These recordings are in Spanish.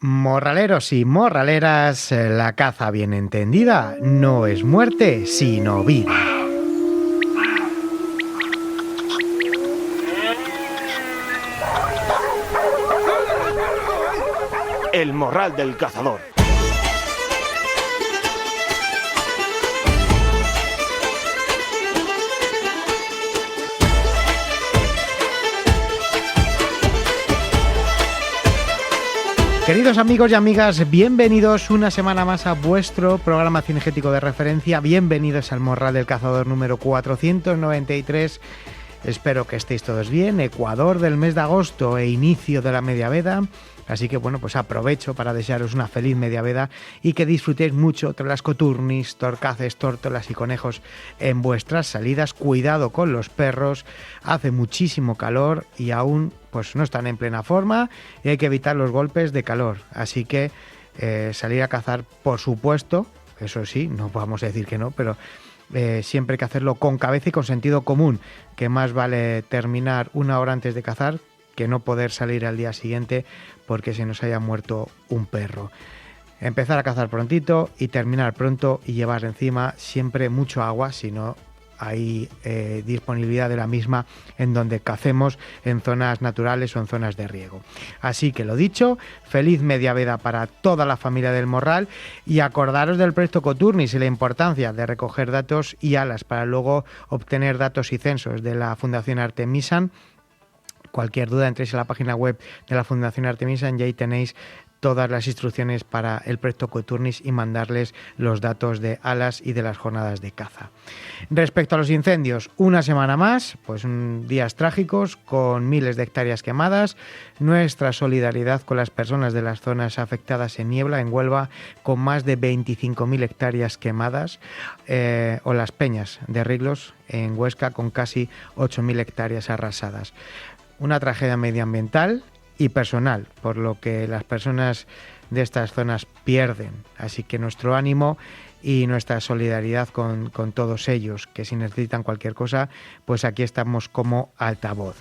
Morraleros y morraleras, la caza bien entendida no es muerte, sino vida. El morral del cazador. Queridos amigos y amigas, bienvenidos una semana más a vuestro programa cinegético de referencia. Bienvenidos al Morral del Cazador número 493. Espero que estéis todos bien. Ecuador del mes de agosto e inicio de la mediaveda. Así que bueno, pues aprovecho para desearos una feliz mediaveda y que disfrutéis mucho de las coturnis, torcaces, tórtolas y conejos en vuestras salidas. Cuidado con los perros, hace muchísimo calor y aún pues no están en plena forma y hay que evitar los golpes de calor. Así que salir a cazar, por supuesto, eso sí, no vamos a decir que no, pero siempre hay que hacerlo con cabeza y con sentido común, que más vale terminar una hora antes de cazar que no poder salir al día siguiente porque se nos haya muerto un perro. Empezar a cazar prontito y terminar pronto y llevar encima siempre mucho agua, si no hay disponibilidad de la misma en donde cacemos, en zonas naturales o en zonas de riego. Así que lo dicho, feliz mediaveda para toda la familia del Morral y acordaros del proyecto Coturnis y la importancia de recoger datos y alas para luego obtener datos y censos de la Fundación Artemisan. Cualquier duda, entréis a la página web de la Fundación Artemisan y ahí tenéis todas las instrucciones para el proyecto Coturnis y mandarles los datos de alas y de las jornadas de caza. Respecto a los incendios, una semana más, pues días trágicos con miles de hectáreas quemadas. Nuestra solidaridad con las personas de las zonas afectadas en Niebla, en Huelva, con más de 25.000 hectáreas quemadas, o las Peñas de Riglos, en Huesca, con casi 8.000 hectáreas arrasadas. Una tragedia medioambiental y personal, por lo que las personas de estas zonas pierden. Así que nuestro ánimo y nuestra solidaridad con todos ellos, que si necesitan cualquier cosa, pues aquí estamos como altavoz.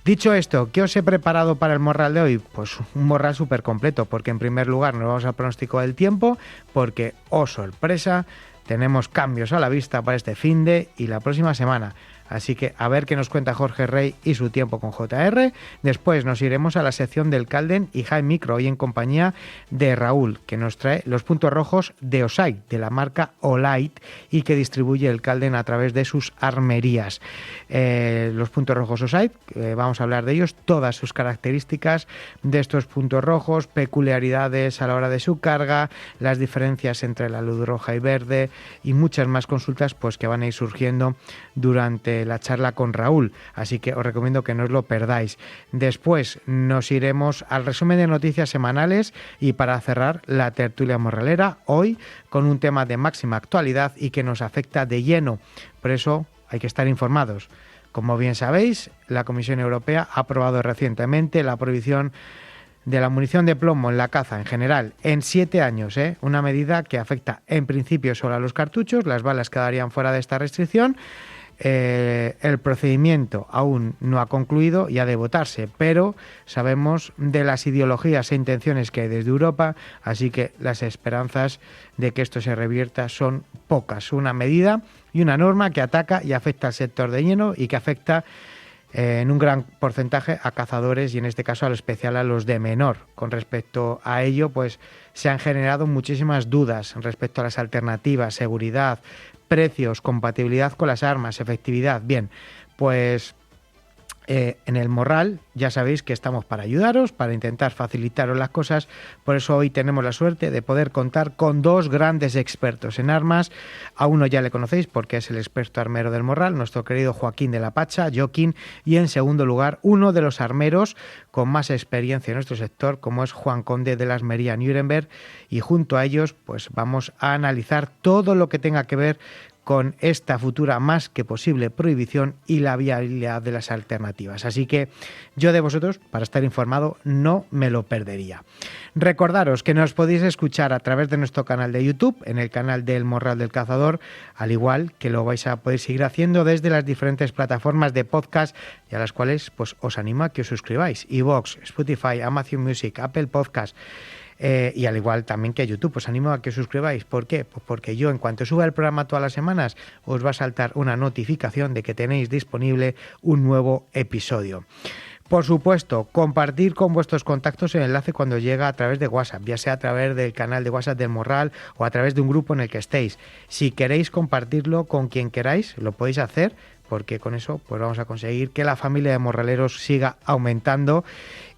Dicho esto, ¿qué os he preparado para el morral de hoy? Pues un morral súper completo, porque en primer lugar nos vamos al pronóstico del tiempo, porque, oh sorpresa, tenemos cambios a la vista para este finde y la próxima semana. Así que a ver qué nos cuenta Jorge Rey y su tiempo con JR. Después nos iremos a la sección del Calden y High Micro, hoy en compañía de Raúl, que nos trae los puntos rojos de Osait, de la marca Olight, y que distribuye el Calden a través de sus armerías. Los puntos rojos Osait, vamos a hablar de ellos, todas sus características de estos puntos rojos, peculiaridades a la hora de su carga, las diferencias entre la luz roja y verde y muchas más consultas pues que van a ir surgiendo durante la charla con Raúl, así que os recomiendo que no os lo perdáis. Después nos iremos al resumen de noticias semanales y para cerrar la tertulia morralera, hoy con un tema de máxima actualidad y que nos afecta de lleno, por eso hay que estar informados. Como bien sabéis, la Comisión Europea ha aprobado recientemente la prohibición de la munición de plomo en la caza en general en 7 años, una medida que afecta en principio solo a los cartuchos, las balas quedarían fuera de esta restricción. El procedimiento aún no ha concluido y ha de votarse, pero sabemos de las ideologías e intenciones que hay desde Europa, así que las esperanzas de que esto se revierta son pocas. Una medida y una norma que ataca y afecta al sector de lleno y que afecta en un gran porcentaje a cazadores y en este caso al especial a los de menor. Con respecto a ello, pues se han generado muchísimas dudas respecto a las alternativas, seguridad, precios, compatibilidad con las armas, efectividad. Bien, pues en el Morral ya sabéis que estamos para ayudaros, para intentar facilitaros las cosas. Por eso hoy tenemos la suerte de poder contar con dos grandes expertos en armas. A uno ya le conocéis porque es el experto armero del Morral, nuestro querido Joaquín de la Pacha, Joaquín, y en segundo lugar uno de los armeros con más experiencia en nuestro sector, como es Juan Conde de la Armería Nuremberg, y junto a ellos pues vamos a analizar todo lo que tenga que ver con esta futura más que posible prohibición y la viabilidad de las alternativas. Así que yo de vosotros, para estar informado, no me lo perdería. Recordaros que nos podéis escuchar a través de nuestro canal de YouTube, en el canal del Morral del Cazador, al igual que lo vais a poder seguir haciendo desde las diferentes plataformas de podcast y a las cuales pues os animo a que os suscribáis. iVoox, Spotify, Amazon Music, Apple Podcast. y al igual también que YouTube. Os animo a que os suscribáis. ¿Por qué? Pues porque yo, en cuanto suba el programa todas las semanas, os va a saltar una notificación de que tenéis disponible un nuevo episodio. Por supuesto, compartir con vuestros contactos el enlace cuando llega a través de WhatsApp, ya sea a través del canal de WhatsApp del Morral o a través de un grupo en el que estéis. Si queréis compartirlo con quien queráis, lo podéis hacer, porque con eso pues vamos a conseguir que la familia de morraleros siga aumentando.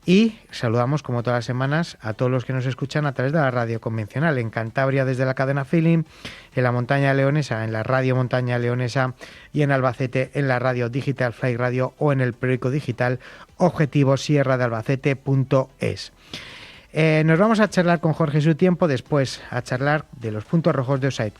Y saludamos, como todas las semanas, a todos los que nos escuchan a través de la radio convencional, en Cantabria desde la cadena Feeling, en la montaña leonesa, en la radio montaña leonesa, y en Albacete en la radio Digital Fly Radio o en el periódico digital Objetivo Sierra de Albacete.es. Nos vamos a charlar con Jorge Su Tiempo, después a charlar de los puntos rojos de Offside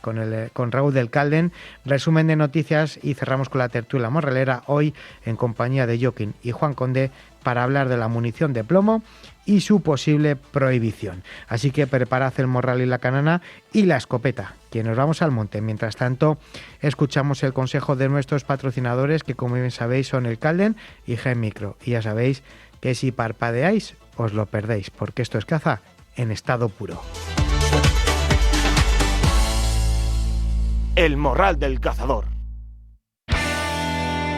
con Raúl del Calden, resumen de noticias, y cerramos con la tertulia morralera, hoy en compañía de Joaquín y Juan Conde, para hablar de la munición de plomo y su posible prohibición. Así que preparad el morral y la canana y la escopeta, que nos vamos al monte. Mientras tanto, escuchamos el consejo de nuestros patrocinadores, que como bien sabéis son el Calden y Gen Micro. Y ya sabéis que si parpadeáis, os lo perdéis, porque esto es caza en estado puro. El morral del cazador.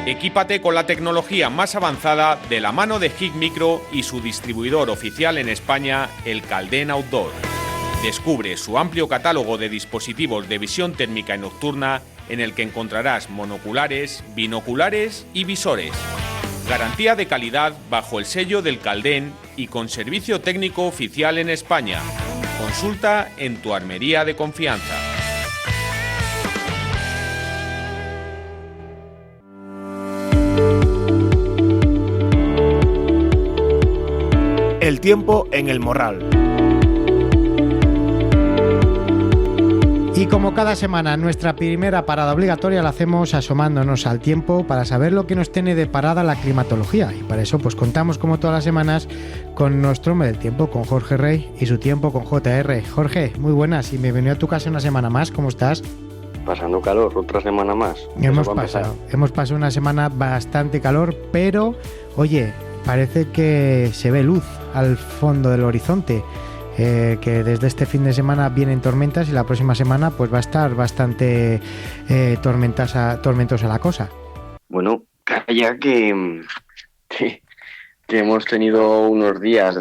Equípate con la tecnología más avanzada de la mano de Gen Micro y su distribuidor oficial en España, el Calden Outdoor. Descubre su amplio catálogo de dispositivos de visión térmica y nocturna, en el que encontrarás monoculares, binoculares y visores. Garantía de calidad bajo el sello del Calden y con servicio técnico oficial en España. Consulta en tu armería de confianza. El tiempo en el morral. Y como cada semana, nuestra primera parada obligatoria la hacemos asomándonos al tiempo para saber lo que nos tiene de parada la climatología. Y para eso pues contamos, como todas las semanas, con nuestro hombre del tiempo, con Jorge Rey, y su tiempo con JR. Jorge, muy buenas y bienvenido a tu casa una semana más. ¿Cómo estás? Pasando calor, otra semana más. Hemos pasado una semana bastante calor, pero oye, parece que se ve luz al fondo del horizonte. Que desde este fin de semana vienen tormentas y la próxima semana pues va a estar bastante tormentosa la cosa. Bueno, calla que hemos tenido unos días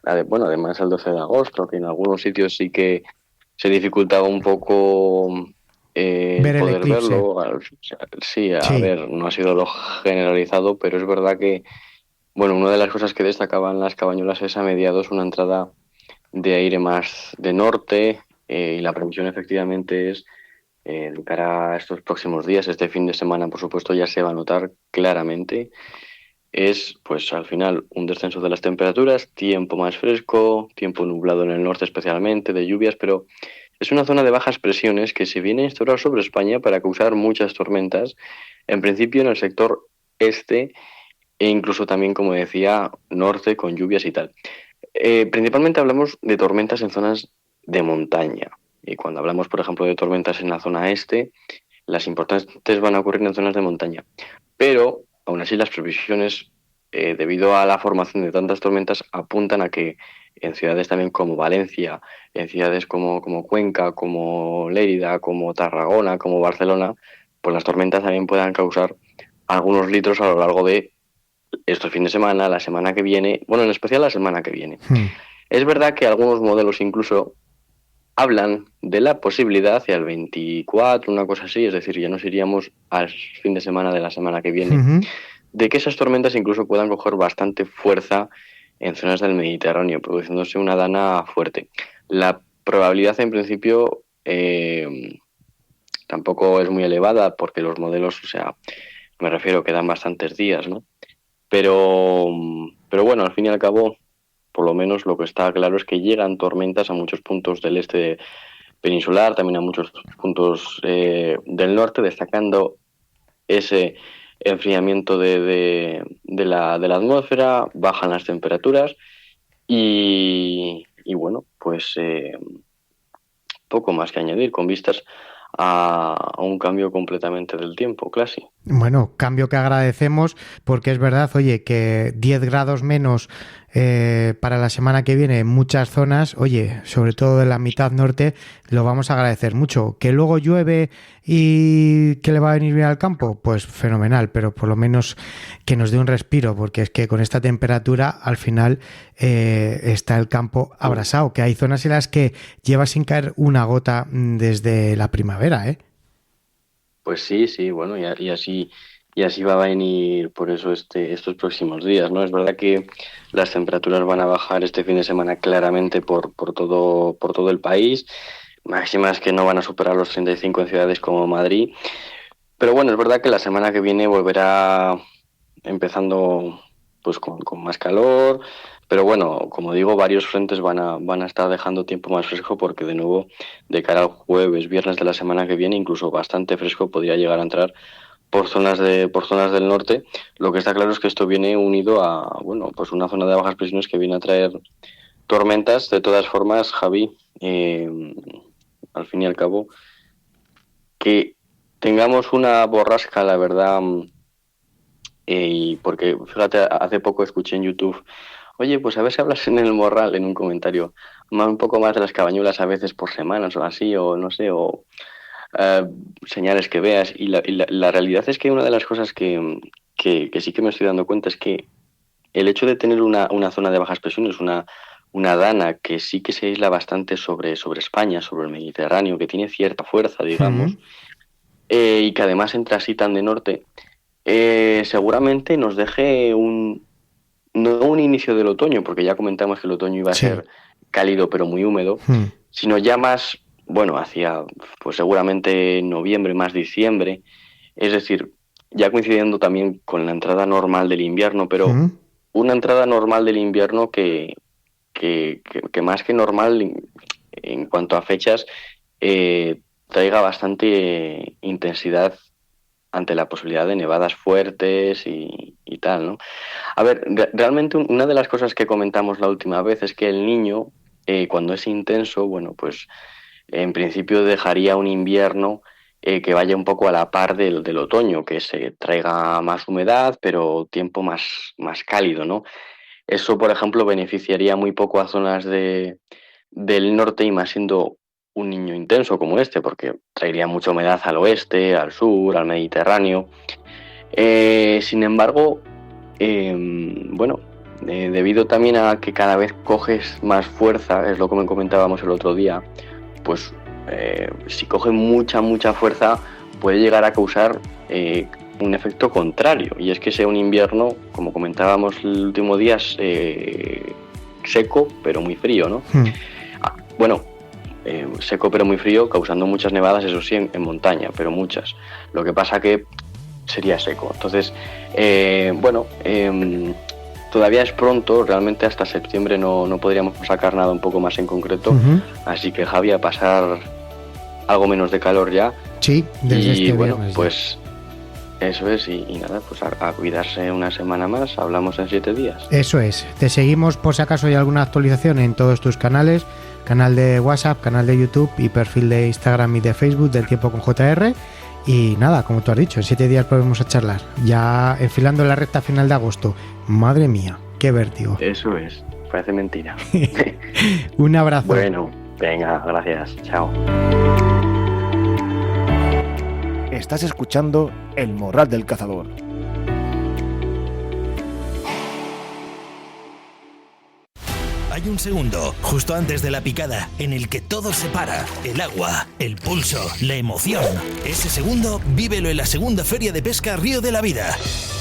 además el 12 de agosto, que en algunos sitios sí que se dificultaba un poco ver el poder eclipse. verlo. Sí, ver, no ha sido lo generalizado, pero es verdad que, bueno, una de las cosas que destacaban las cabañuelas es a mediados una entrada de aire más de norte, y la previsión efectivamente es de cara a estos próximos días, este fin de semana por supuesto ya se va a notar claramente, es pues al final un descenso de las temperaturas, tiempo más fresco, tiempo nublado en el norte especialmente, de lluvias, pero es una zona de bajas presiones que se viene a instaurar sobre España para causar muchas tormentas, en principio en el sector este e incluso también, como decía, norte con lluvias y tal. Principalmente hablamos de tormentas en zonas de montaña, y cuando hablamos, por ejemplo, de tormentas en la zona este, las importantes van a ocurrir en zonas de montaña, pero aún así las previsiones, debido a la formación de tantas tormentas, apuntan a que en ciudades también como Valencia, en ciudades como Cuenca, como Lérida, como Tarragona, como Barcelona, pues las tormentas también puedan causar algunos litros a lo largo de este fin de semana, la semana que viene, bueno, en especial la semana que viene. Es verdad que algunos modelos incluso hablan de la posibilidad hacia el 24, una cosa así, es decir, ya nos iríamos al fin de semana de la semana que viene, de que esas tormentas incluso puedan coger bastante fuerza en zonas del Mediterráneo, produciéndose una dana fuerte. La probabilidad en principio tampoco es muy elevada, porque los modelos, o sea, me refiero que dan bastantes días, ¿no? Pero bueno, al fin y al cabo, por lo menos lo que está claro es que llegan tormentas a muchos puntos del este peninsular, también a muchos puntos del norte, destacando ese enfriamiento de la atmósfera, bajan las temperaturas y bueno, pues poco más que añadir con vistas a un cambio completamente del tiempo, casi. Bueno, cambio que agradecemos porque es verdad, oye, que 10 grados menos para la semana que viene en muchas zonas, oye, sobre todo en la mitad norte, lo vamos a agradecer mucho. ¿Que luego llueve y que le va a venir bien al campo? Pues fenomenal, pero por lo menos que nos dé un respiro, porque es que con esta temperatura al final está el campo abrasado, que hay zonas en las que lleva sin caer una gota desde la primavera, ¿eh? Pues sí, bueno, y así va a venir por eso estos próximos días, ¿no? Es verdad que las temperaturas van a bajar este fin de semana claramente por todo el país, máximas que no van a superar los 35 en ciudades como Madrid, pero bueno, es verdad que la semana que viene volverá empezando pues con más calor, pero bueno, como digo, varios frentes van a estar dejando tiempo más fresco porque de nuevo, de cara al jueves, viernes de la semana que viene, incluso bastante fresco podría llegar a entrar por zonas del norte. Lo que está claro es que esto viene unido a, bueno, pues una zona de bajas presiones que viene a traer tormentas. De todas formas, Javi, al fin y al cabo, que tengamos una borrasca, la verdad, y porque, fíjate, hace poco escuché en YouTube, oye, pues a ver si hablas en el Morral, en un comentario, un poco más de las cabañuelas a veces por semanas o así, o no sé, o señales que veas. Y la realidad es que una de las cosas que sí que me estoy dando cuenta es que el hecho de tener una zona de bajas presiones, una dana que sí que se aísla bastante sobre España, sobre el Mediterráneo, que tiene cierta fuerza, digamos, y que además entra así tan de norte, seguramente nos deje no un inicio del otoño, porque ya comentamos que el otoño iba a ser cálido pero muy húmedo, sino ya más, bueno, hacia pues seguramente noviembre, más diciembre, es decir, ya coincidiendo también con la entrada normal del invierno, pero una entrada normal del invierno que más que normal en cuanto a fechas traiga bastante intensidad ante la posibilidad de nevadas fuertes y tal, ¿no? A ver, realmente una de las cosas que comentamos la última vez es que el Niño, cuando es intenso, bueno, pues en principio dejaría un invierno que vaya un poco a la par del otoño, que se traiga más humedad, pero tiempo más cálido, ¿no? Eso, por ejemplo, beneficiaría muy poco a zonas del norte y más siendo un Niño intenso como este, porque traería mucha humedad al oeste, al sur, al Mediterráneo. Sin embargo, debido también a que cada vez coges más fuerza, es lo que comentábamos el otro día, pues si coge mucha fuerza puede llegar a causar un efecto contrario, y es que sea un invierno, como comentábamos el último día, seco pero muy frío, ¿no? Seco pero muy frío, causando muchas nevadas, eso sí, en montaña, pero muchas. Lo que pasa que sería seco. Entonces, todavía es pronto, realmente hasta septiembre no podríamos sacar nada un poco más en concreto, así que Javi, a pasar algo menos de calor ya. Sí, desde este bueno, viernes, pues eso es, y nada, pues a cuidarse una semana más, hablamos en 7 días. Eso es, te seguimos por si acaso hay alguna actualización en todos tus canales, canal de WhatsApp, canal de YouTube y perfil de Instagram y de Facebook del Tiempo con JR. Y nada, como tú has dicho, en 7 días volvemos a charlar, ya enfilando la recta final de agosto. Madre mía, qué vértigo. Eso es, parece mentira. Un abrazo. Bueno, venga, gracias, chao. Estás escuchando El Morral del Cazador. Hay un segundo, justo antes de la picada, en el que todo se para. El agua, el pulso, la emoción. Ese segundo, vívelo en la segunda Feria de Pesca Río de la Vida.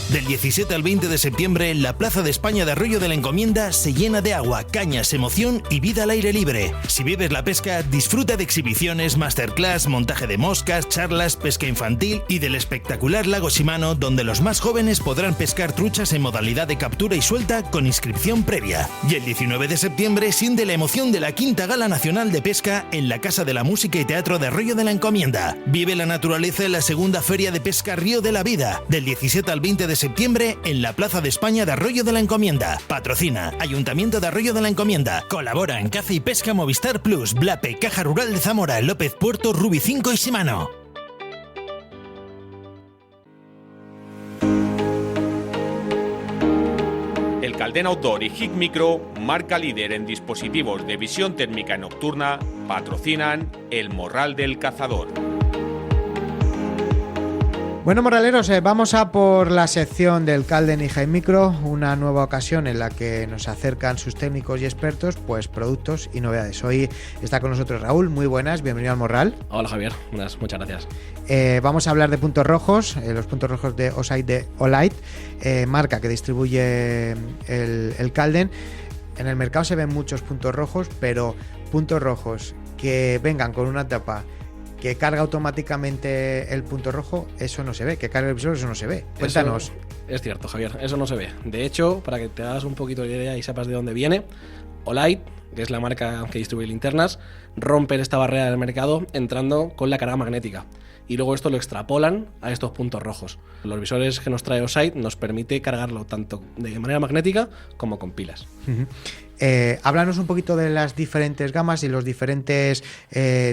Del 17 al 20 de septiembre, la Plaza de España de Arroyo de la Encomienda se llena de agua, cañas, emoción y vida al aire libre. Si vives la pesca, disfruta de exhibiciones, masterclass, montaje de moscas, charlas, pesca infantil y del espectacular lago Shimano, donde los más jóvenes podrán pescar truchas en modalidad de captura y suelta con inscripción previa. Y el 19 de septiembre siente la emoción de la Quinta Gala Nacional de Pesca en la Casa de la Música y Teatro de Arroyo de la Encomienda. Vive la naturaleza en la segunda Feria de Pesca Río de la Vida, del 17 al 20 de septiembre en la Plaza de España de Arroyo de la Encomienda. Patrocina Ayuntamiento de Arroyo de la Encomienda. Colabora en Caza y Pesca Movistar Plus, Blape, Caja Rural de Zamora, López Puerto, Rubi 5 y Shimano. Calden Outdoor y Hik Micro, marca líder en dispositivos de visión térmica nocturna, patrocinan El Morral del Cazador. Bueno, morraleros, vamos a por la sección del Calden y Hik Micro, una nueva ocasión en la que nos acercan sus técnicos y expertos, pues productos y novedades. Hoy está con nosotros Raúl, muy buenas, bienvenido al Morral. Hola Javier, muchas gracias. Vamos a hablar de puntos rojos, los puntos rojos de Osight de Olight, marca que distribuye el Calden. En el mercado se ven muchos puntos rojos, pero puntos rojos que vengan con una tapa que carga automáticamente el punto rojo, eso no se ve. Que carga el visor, eso no se ve. Cuéntanos. Eso es cierto, Javier, eso no se ve. De hecho, para que te hagas un poquito de idea y sepas de dónde viene, Olight, que es la marca que distribuye linternas, rompen esta barrera del mercado entrando con la carga magnética. Y luego esto lo extrapolan a estos puntos rojos. Los visores que nos trae Osight nos permite cargarlo tanto de manera magnética como con pilas. Uh-huh. Háblanos un poquito de las diferentes gamas y los diferentes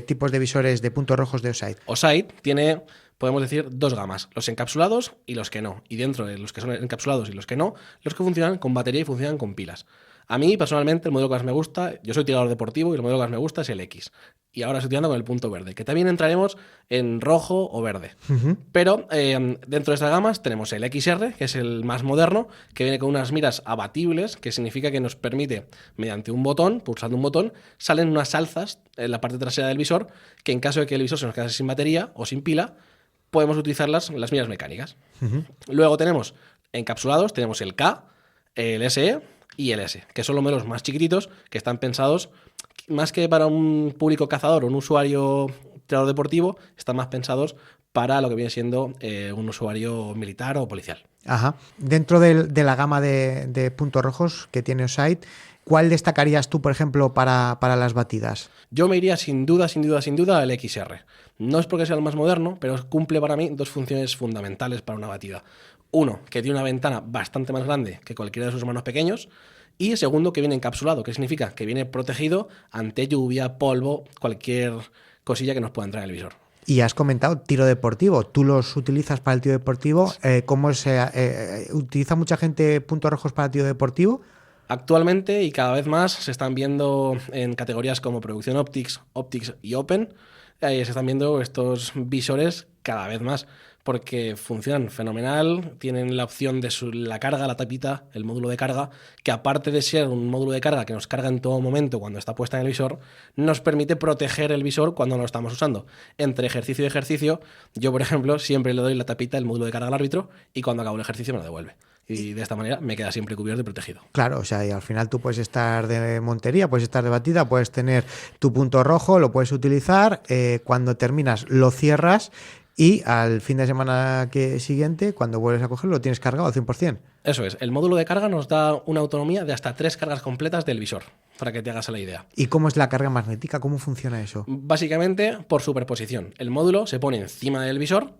tipos de visores de puntos rojos de Osight. Osight tiene, podemos decir, dos gamas, los encapsulados y los que no. Y dentro de los que son encapsulados y los que no, los que funcionan con batería y funcionan con pilas. A mí, personalmente, el modelo que más me gusta, yo soy tirador deportivo y el modelo que más me gusta es el X. Y ahora estoy tirando con el punto verde, que también entraremos en rojo o verde. Uh-huh. Pero dentro de estas gamas tenemos el XR, que es el más moderno, que viene con unas miras abatibles, que significa que nos permite, mediante un botón, pulsando un botón, salen unas alzas en la parte trasera del visor, que en caso de que el visor se nos quedase sin batería o sin pila, podemos utilizar las miras mecánicas. Uh-huh. Luego tenemos encapsulados, tenemos el K, el SE y el S, que son los modelos más chiquititos que están pensados más que para un público cazador o un usuario tirador deportivo, están más pensados para lo que viene siendo un usuario militar o policial. Ajá. Dentro de la gama de puntos rojos que tiene Osight, ¿cuál destacarías tú, por ejemplo, para las batidas? Yo me iría sin duda al XR. No es porque sea el más moderno, pero cumple para mí dos funciones fundamentales para una batida. Uno, que tiene una ventana bastante más grande que cualquiera de sus hermanos pequeños. Y segundo, que viene encapsulado, que significa que viene protegido ante lluvia, polvo, cualquier cosilla que nos pueda entrar en el visor. Y has comentado tiro deportivo. ¿Tú los utilizas para el tiro deportivo? ¿Cómo utiliza mucha gente puntos rojos para el tiro deportivo? Actualmente y cada vez más se están viendo en categorías como producción Optics y Open. Se están viendo estos visores cada vez más porque funcionan fenomenal, tienen la opción de la carga, la tapita, el módulo de carga, que aparte de ser un módulo de carga que nos carga en todo momento cuando está puesta en el visor, nos permite proteger el visor cuando no lo estamos usando. Entre ejercicio y ejercicio, yo por ejemplo siempre le doy la tapita, el módulo de carga al árbitro y cuando acabo el ejercicio me lo devuelve. Y de esta manera me queda siempre cubierto y protegido. Claro, o sea, y al final tú puedes estar de montería, puedes estar de batida, puedes tener tu punto rojo, lo puedes utilizar, cuando terminas lo cierras y al fin de semana siguiente, cuando vuelves a cogerlo, lo tienes cargado al 100%. Eso es, el módulo de carga nos da una autonomía de hasta 3 cargas completas del visor, para que te hagas la idea. ¿Y cómo es la carga magnética? ¿Cómo funciona eso? Básicamente por superposición. El módulo se pone encima del visor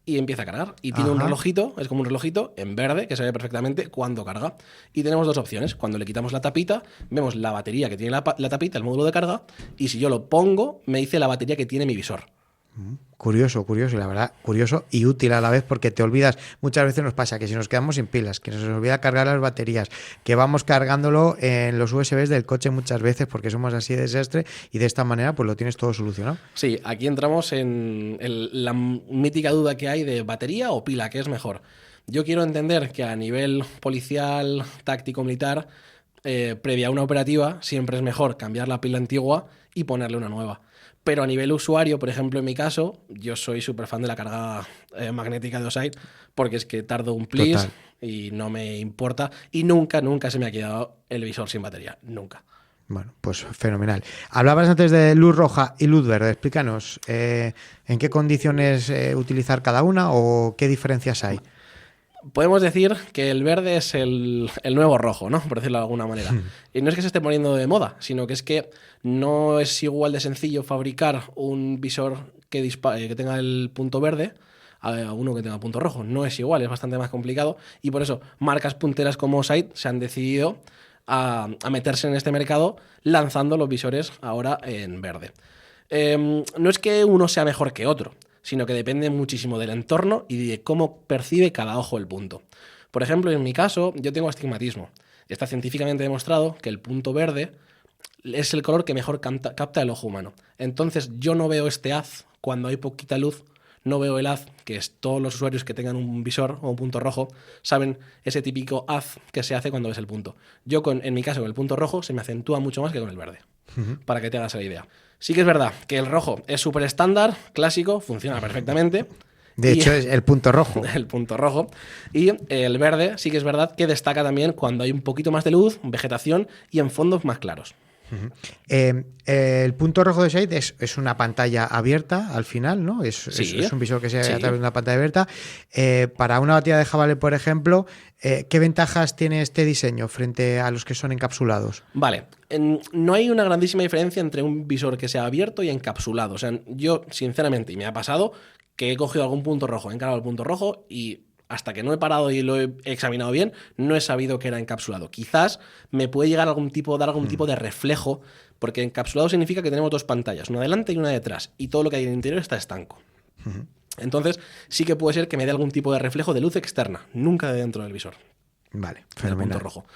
y empieza a cargar. Y tiene un relojito, es como un relojito en verde que se ve perfectamente cuando carga. Y tenemos dos opciones. Cuando le quitamos la tapita, vemos la batería que tiene la tapita, el módulo de carga, y si yo lo pongo, me dice la batería que tiene mi visor. Curioso, la verdad, curioso y útil a la vez, porque te olvidas, muchas veces nos pasa que si nos quedamos sin pilas, que nos olvida cargar las baterías, que vamos cargándolo en los USBs del coche muchas veces porque somos así de desastre, y de esta manera pues lo tienes todo solucionado. Sí, aquí entramos en la mítica duda que hay de batería o pila, ¿qué es mejor? Yo quiero entender que a nivel policial, táctico, militar, previa a una operativa, siempre es mejor cambiar la pila antigua y ponerle una nueva. Pero a nivel usuario, por ejemplo, en mi caso, yo soy súper fan de la carga magnética de Osight porque es que tardo un plis. Total. Y no me importa. Y nunca se me ha quedado el visor sin batería. Nunca. Bueno, pues fenomenal. Hablabas antes de luz roja y luz verde. Explícanos, ¿en qué condiciones utilizar cada una o qué diferencias hay? Podemos decir que el verde es el nuevo rojo, ¿no? Por decirlo de alguna manera. Y no es que se esté poniendo de moda, sino que es que no es igual de sencillo fabricar un visor que tenga el punto verde a uno que tenga punto rojo. No es igual, es bastante más complicado. Y por eso marcas punteras como Osight se han decidido a meterse en este mercado lanzando los visores ahora en verde. No es que uno sea mejor que otro, sino que depende muchísimo del entorno y de cómo percibe cada ojo el punto. Por ejemplo, en mi caso, yo tengo astigmatismo Está científicamente demostrado que el punto verde es el color que mejor capta el ojo humano. Entonces yo no veo este haz cuando hay poquita luz, no veo el haz, que es todos los usuarios que tengan un visor o un punto rojo saben ese típico haz que se hace cuando ves el punto. Yo, en mi caso, con el punto rojo se me acentúa mucho más que con el verde, para que te hagas la idea. Sí que es verdad que el rojo es súper estándar, clásico, funciona perfectamente. De hecho, es el punto rojo. El punto rojo. Y el verde sí que es verdad que destaca también cuando hay un poquito más de luz, vegetación y en fondos más claros. El punto rojo de Shade es una pantalla abierta al final, ¿no? Es un visor que se hace a través de una pantalla abierta. Para una batería de jabalí, por ejemplo, ¿qué ventajas tiene este diseño frente a los que son encapsulados? Vale, no hay una grandísima diferencia entre un visor que sea abierto y encapsulado. O sea, yo, sinceramente, y me ha pasado que he cogido algún punto rojo, he encargado el punto rojo y hasta que no he parado y lo he examinado bien, no he sabido que era encapsulado. Quizás me puede llegar dar algún tipo de reflejo, porque encapsulado significa que tenemos dos pantallas, una delante y una detrás, y todo lo que hay en el interior está estanco. Entonces, sí que puede ser que me dé algún tipo de reflejo de luz externa, nunca de dentro del visor. Vale, fenomenal. Punto rojo.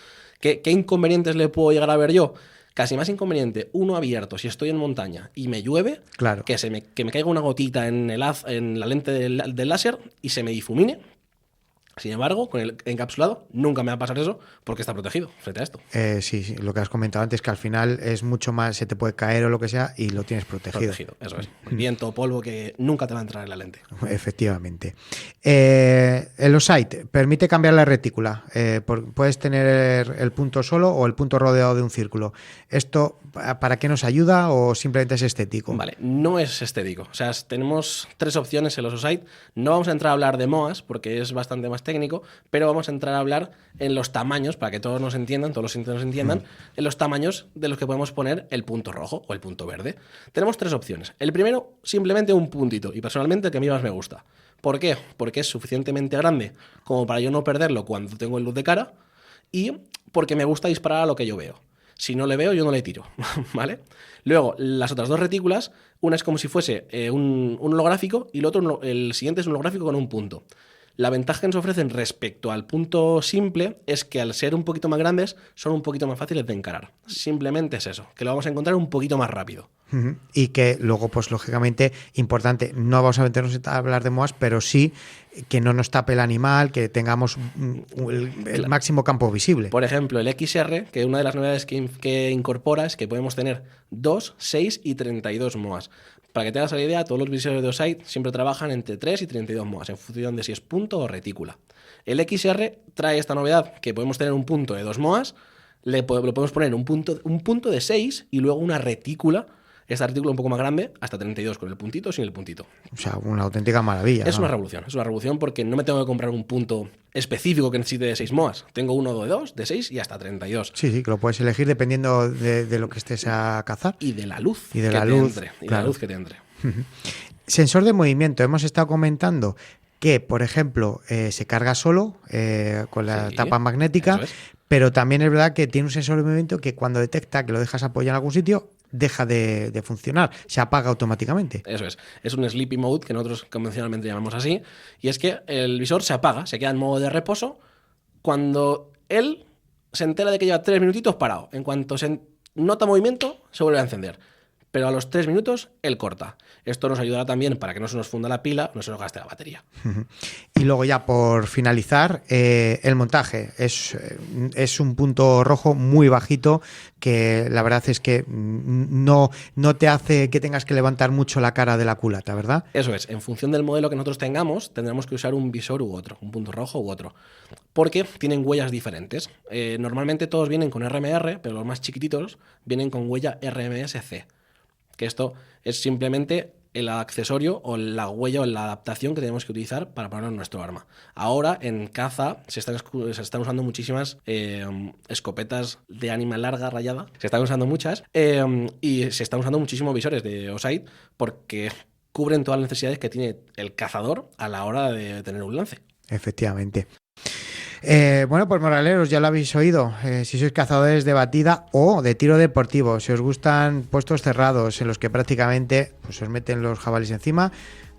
¿Qué inconvenientes le puedo llegar a ver yo? Casi más inconveniente, uno abierto, si estoy en montaña y me llueve, claro, que me caiga una gotita en la lente del láser y se me difumine. Sin embargo, con el encapsulado nunca me va a pasar eso porque está protegido frente a esto. Sí, lo que has comentado antes, que al final es mucho más, se te puede caer o lo que sea y lo tienes protegido. Eso es. Viento o polvo que nunca te va a entrar en la lente. Efectivamente. El Osight permite cambiar la retícula. Puedes tener el punto solo o el punto rodeado de un círculo. ¿Esto para qué nos ayuda o simplemente es estético? Vale, no es estético. O sea, tenemos tres opciones en los Osight. No vamos a entrar a hablar de MOAs porque es bastante más técnico, pero vamos a entrar a hablar en los tamaños, para que todos nos entiendan, todos los oyentes nos entiendan, en los tamaños de los que podemos poner el punto rojo o el punto verde. Tenemos tres opciones. El primero, simplemente un puntito, y personalmente el que a mí más me gusta. ¿Por qué? Porque es suficientemente grande como para yo no perderlo cuando tengo luz de cara y porque me gusta disparar a lo que yo veo. Si no le veo, yo no le tiro, ¿vale? Luego, las otras dos retículas, una es como si fuese un holográfico y el siguiente es un holográfico con un punto. La ventaja que nos ofrecen respecto al punto simple es que al ser un poquito más grandes son un poquito más fáciles de encarar. Simplemente es eso, que lo vamos a encontrar un poquito más rápido. Y que luego, pues lógicamente, importante, no vamos a meternos a hablar de MOAs, pero sí que no nos tape el animal, que tengamos el máximo campo visible. Por ejemplo, el XR, que una de las novedades que incorpora es que podemos tener 2, 6 y 32 MOAs. Para que te hagas la idea, todos los visores de Osight siempre trabajan entre 3 y 32 MOAs, en función de si es punto o retícula. El XR trae esta novedad, que podemos tener un punto de 2 MOAs, le podemos poner un punto de 6 y luego una retícula, esta retícula un poco más grande, hasta 32, con el puntito o sin el puntito. O sea, una auténtica maravilla. Es una revolución porque no me tengo que comprar un punto específico que necesite de 6 MOAs. Tengo uno de 2, de 6 y hasta 32. Sí, que lo puedes elegir dependiendo de lo que estés a cazar. Y de la luz. Y de la luz. Y de la luz que te entre. Sensor de movimiento. Hemos estado comentando que, por ejemplo, se carga solo con la tapa magnética, pero también es verdad que tiene un sensor de movimiento que cuando detecta que lo dejas apoyado en algún sitio, deja de funcionar, se apaga automáticamente. Eso es un sleepy mode que nosotros convencionalmente llamamos así, y es que el visor se apaga, se queda en modo de reposo cuando él se entera de que lleva 3 minutitos parado. En cuanto se nota movimiento, se vuelve a encender. Pero a los 3 minutos, él corta. Esto nos ayudará también para que no se nos funda la pila, no se nos gaste la batería. Y luego ya por finalizar, el montaje. Es un punto rojo muy bajito que la verdad es que no te hace que tengas que levantar mucho la cara de la culata, ¿verdad? Eso es. En función del modelo que nosotros tengamos, tendremos que usar un visor u otro, un punto rojo u otro. Porque tienen huellas diferentes. Normalmente todos vienen con RMR, pero los más chiquititos vienen con huella RMS-C. Que esto es simplemente el accesorio o la huella o la adaptación que tenemos que utilizar para ponerlo en nuestro arma. Ahora en caza se están usando muchísimas escopetas de ánima larga rayada, se están usando muchas y se están usando muchísimos visores de Osight porque cubren todas las necesidades que tiene el cazador a la hora de tener un lance. Efectivamente. Bueno, pues moraleros, ya lo habéis oído. Si sois cazadores de batida o de tiro deportivo, si os gustan puestos cerrados en los que prácticamente pues os meten los jabalíes encima,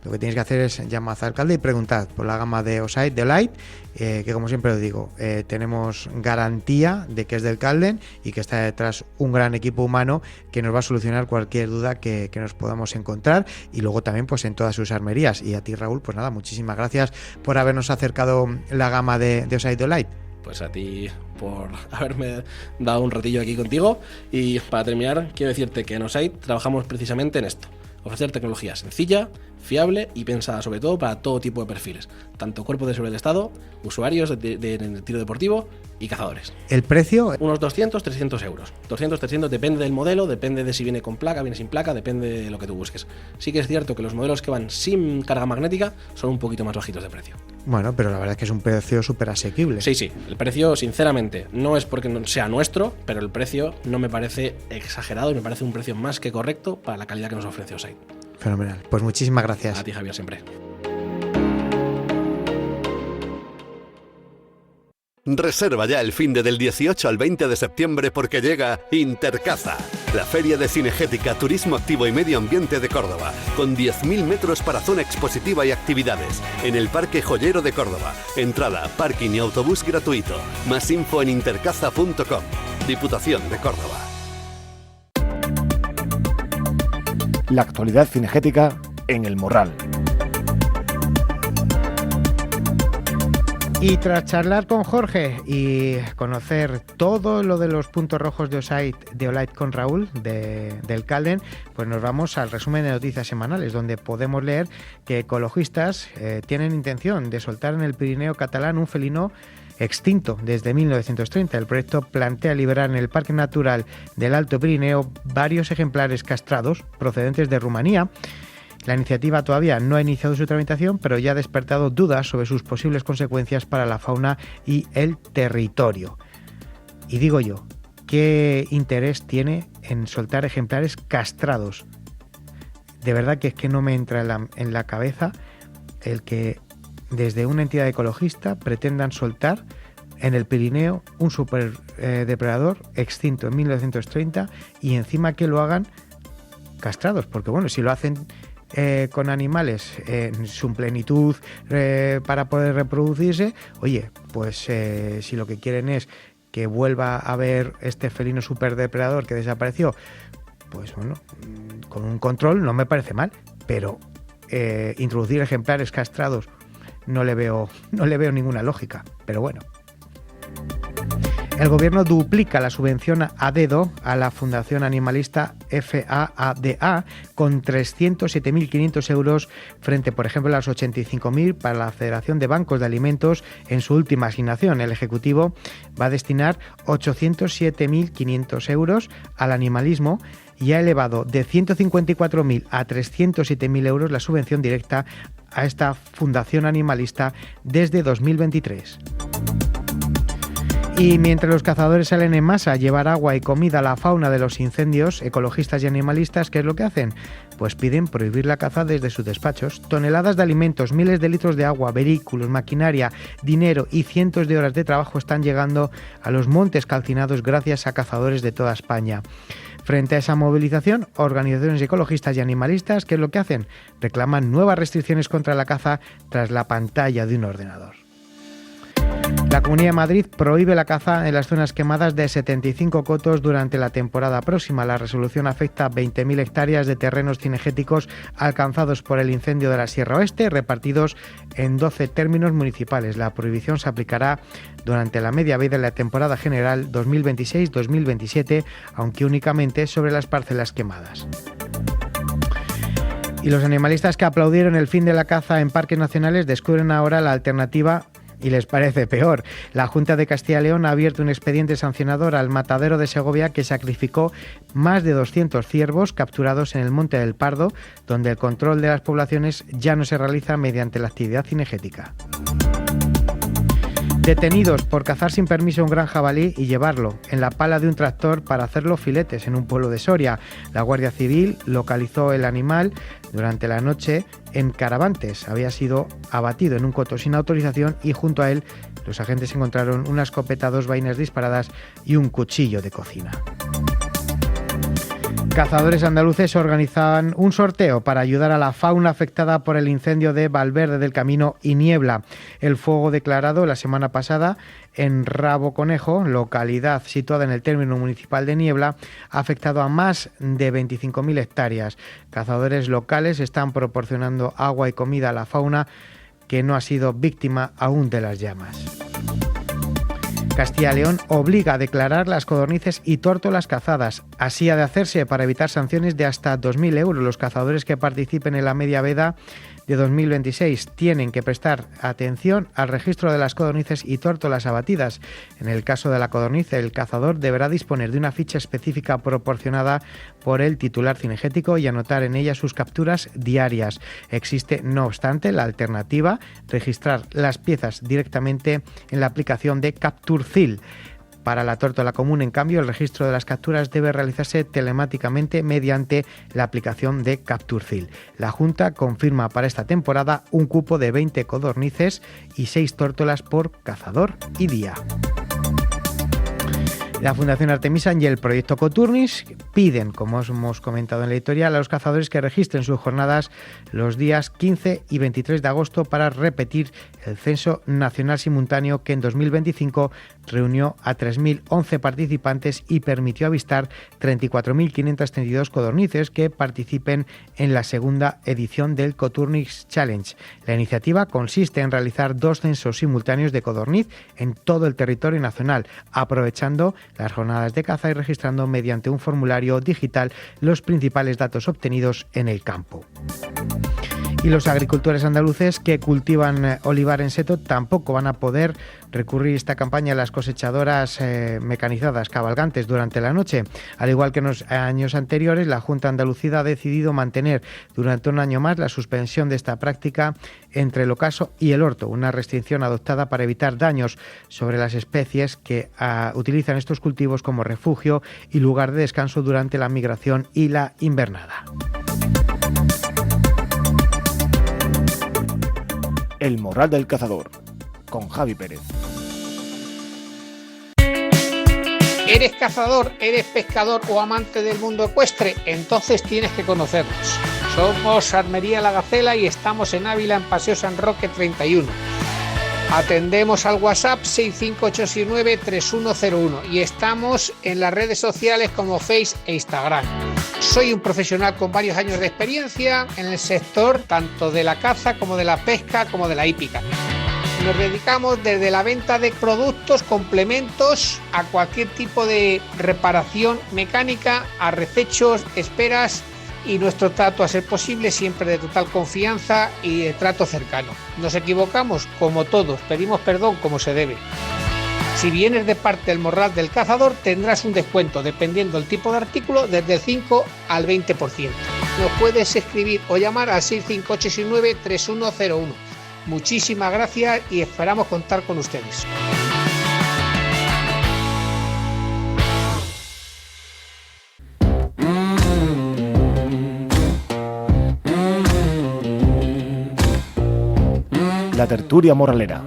lo que tenéis que hacer es llamar al alcalde y preguntad por la gama de Oside, de Light, que como siempre os digo, tenemos garantía de que es del Calden y que está detrás un gran equipo humano que nos va a solucionar cualquier duda que nos podamos encontrar, y luego también pues en todas sus armerías. Y a ti, Raúl, pues nada, muchísimas gracias por habernos acercado la gama de Oside, de Light. Pues a ti por haberme dado un ratillo aquí contigo. Y para terminar, quiero decirte que en Oside trabajamos precisamente en esto: ofrecer tecnología sencilla, fiable y pensada sobre todo para todo tipo de perfiles, tanto cuerpos de seguridad del Estado, usuarios de tiro deportivo y cazadores. ¿El precio? Unos 200-300 euros. 200-300 depende del modelo, depende de si viene con placa, viene sin placa, depende de lo que tú busques. Sí que es cierto que los modelos que van sin carga magnética son un poquito más bajitos de precio. Bueno, pero la verdad es que es un precio súper asequible. Sí, el precio, sinceramente, no es porque no sea nuestro, pero el precio no me parece exagerado y me parece un precio más que correcto para la calidad que nos ofrece Oside. Fenomenal. Pues muchísimas gracias. A ti, Javier, siempre. Reserva ya el finde del 18 al 20 de septiembre porque llega Intercaza, la feria de cinegética, turismo activo y medio ambiente de Córdoba, con 10.000 metros para zona expositiva y actividades, en el Parque Joyero de Córdoba. Entrada, parking y autobús gratuito. Más info en intercaza.com. Diputación de Córdoba. La actualidad cinegética en El Morral. Y tras charlar con Jorge y conocer todo lo de los puntos rojos de Oside, de Olight con Raúl, del Calden, pues nos vamos al resumen de noticias semanales, donde podemos leer que ecologistas tienen intención de soltar en el Pirineo catalán un felino extinto desde 1930. El proyecto plantea liberar en el Parque Natural del Alto Pirineo varios ejemplares castrados procedentes de Rumanía. La iniciativa todavía no ha iniciado su tramitación, pero ya ha despertado dudas sobre sus posibles consecuencias para la fauna y el territorio. Y digo yo, ¿qué interés tiene en soltar ejemplares castrados? De verdad que es que no me entra en la cabeza el que desde una entidad ecologista pretendan soltar en el Pirineo un superdepredador extinto en 1930 y encima que lo hagan castrados, porque bueno, si lo hacen con animales en su plenitud para poder reproducirse, oye, pues si lo que quieren es que vuelva a haber este felino superdepredador que desapareció, pues bueno, con un control no me parece mal, pero introducir ejemplares castrados no le veo ninguna lógica, pero bueno. El gobierno duplica la subvención a dedo a la Fundación Animalista FAADA con 307.500 euros frente, por ejemplo, a los 85.000 para la Federación de Bancos de Alimentos en su última asignación. El Ejecutivo va a destinar 807.500 euros al animalismo y ha elevado de 154.000 a 307.000 euros la subvención directa a esta Fundación Animalista desde 2023. Y mientras los cazadores salen en masa a llevar agua y comida a la fauna de los incendios, ecologistas y animalistas, ¿qué es lo que hacen? Pues piden prohibir la caza desde sus despachos. Toneladas de alimentos, miles de litros de agua, vehículos, maquinaria, dinero y cientos de horas de trabajo están llegando a los montes calcinados gracias a cazadores de toda España. Frente a esa movilización, organizaciones ecologistas y animalistas, ¿qué es lo que hacen? Reclaman nuevas restricciones contra la caza tras la pantalla de un ordenador. La Comunidad de Madrid prohíbe la caza en las zonas quemadas de 75 cotos durante la temporada próxima. La resolución afecta a 20.000 hectáreas de terrenos cinegéticos alcanzados por el incendio de la Sierra Oeste, repartidos en 12 términos municipales. La prohibición se aplicará durante la media vida de la temporada general 2026-2027, aunque únicamente sobre las parcelas quemadas. Y los animalistas que aplaudieron el fin de la caza en parques nacionales descubren ahora la alternativa y les parece peor. La Junta de Castilla y León ha abierto un expediente sancionador al matadero de Segovia que sacrificó más de 200 ciervos capturados en el Monte del Pardo, donde el control de las poblaciones ya no se realiza mediante la actividad cinegética. Detenidos por cazar sin permiso un gran jabalí y llevarlo en la pala de un tractor para hacerlo filetes en un pueblo de Soria. La Guardia Civil localizó el animal durante la noche en Caravantes. Había sido abatido en un coto sin autorización y junto a él los agentes encontraron una escopeta, 2 vainas disparadas y un cuchillo de cocina. Cazadores andaluces organizaban un sorteo para ayudar a la fauna afectada por el incendio de Valverde del Camino y Niebla. El fuego declarado la semana pasada en Rabo Conejo, localidad situada en el término municipal de Niebla, ha afectado a más de 25.000 hectáreas. Cazadores locales están proporcionando agua y comida a la fauna que no ha sido víctima aún de las llamas. Castilla y León obliga a declarar las codornices y tórtolas cazadas. Así ha de hacerse para evitar sanciones de hasta 2.000 euros. Los cazadores que participen en la media veda de 2026 tienen que prestar atención al registro de las codornices y tórtolas abatidas. En el caso de la codorniz, el cazador deberá disponer de una ficha específica proporcionada por el titular cinegético y anotar en ella sus capturas diarias. Existe, no obstante, la alternativa, registrar las piezas directamente en la aplicación de Capturcil. Para la tórtola común, en cambio, el registro de las capturas debe realizarse telemáticamente mediante la aplicación de Capturcil. La Junta confirma para esta temporada un cupo de 20 codornices y 6 tórtolas por cazador y día. La Fundación Artemisa y el proyecto Coturnis piden, como os hemos comentado en la editorial, a los cazadores que registren sus jornadas los días 15 y 23 de agosto para repetir el censo nacional simultáneo que en 2025 reunió a 3.011 participantes y permitió avistar 34.532 codornices que participen en la segunda edición del Coturnis Challenge. La iniciativa consiste en realizar 2 censos simultáneos de codorniz en todo el territorio nacional, aprovechando las jornadas de caza y registrando mediante un formulario digital los principales datos obtenidos en el campo. Y los agricultores andaluces que cultivan olivar en seto tampoco van a poder recurrir esta campaña a las cosechadoras mecanizadas cabalgantes durante la noche. Al igual que en los años anteriores, la Junta Andalucía ha decidido mantener durante un año más la suspensión de esta práctica entre el ocaso y el orto, una restricción adoptada para evitar daños sobre las especies que utilizan estos cultivos como refugio y lugar de descanso durante la migración y la invernada. El Morral del Cazador, con Javi Pérez. ¿Eres cazador, eres pescador o amante del mundo ecuestre? Entonces tienes que conocernos. Somos Armería La Gacela y estamos en Ávila, en Paseo San Roque 31. Atendemos al WhatsApp 658693101 y estamos en las redes sociales como Face e Instagram. Soy un profesional con varios años de experiencia en el sector tanto de la caza como de la pesca como de la hípica. Nos dedicamos desde la venta de productos, complementos, a cualquier tipo de reparación mecánica, a recechos, esperas y nuestro trato, a ser posible, siempre de total confianza y de trato cercano. Nos equivocamos, como todos, pedimos perdón como se debe. Si vienes de parte del Morral del Cazador, tendrás un descuento, dependiendo del tipo de artículo, desde el 5 al 20%. Nos puedes escribir o llamar al 658693101. Muchísimas gracias y esperamos contar con ustedes. La tertulia morralera.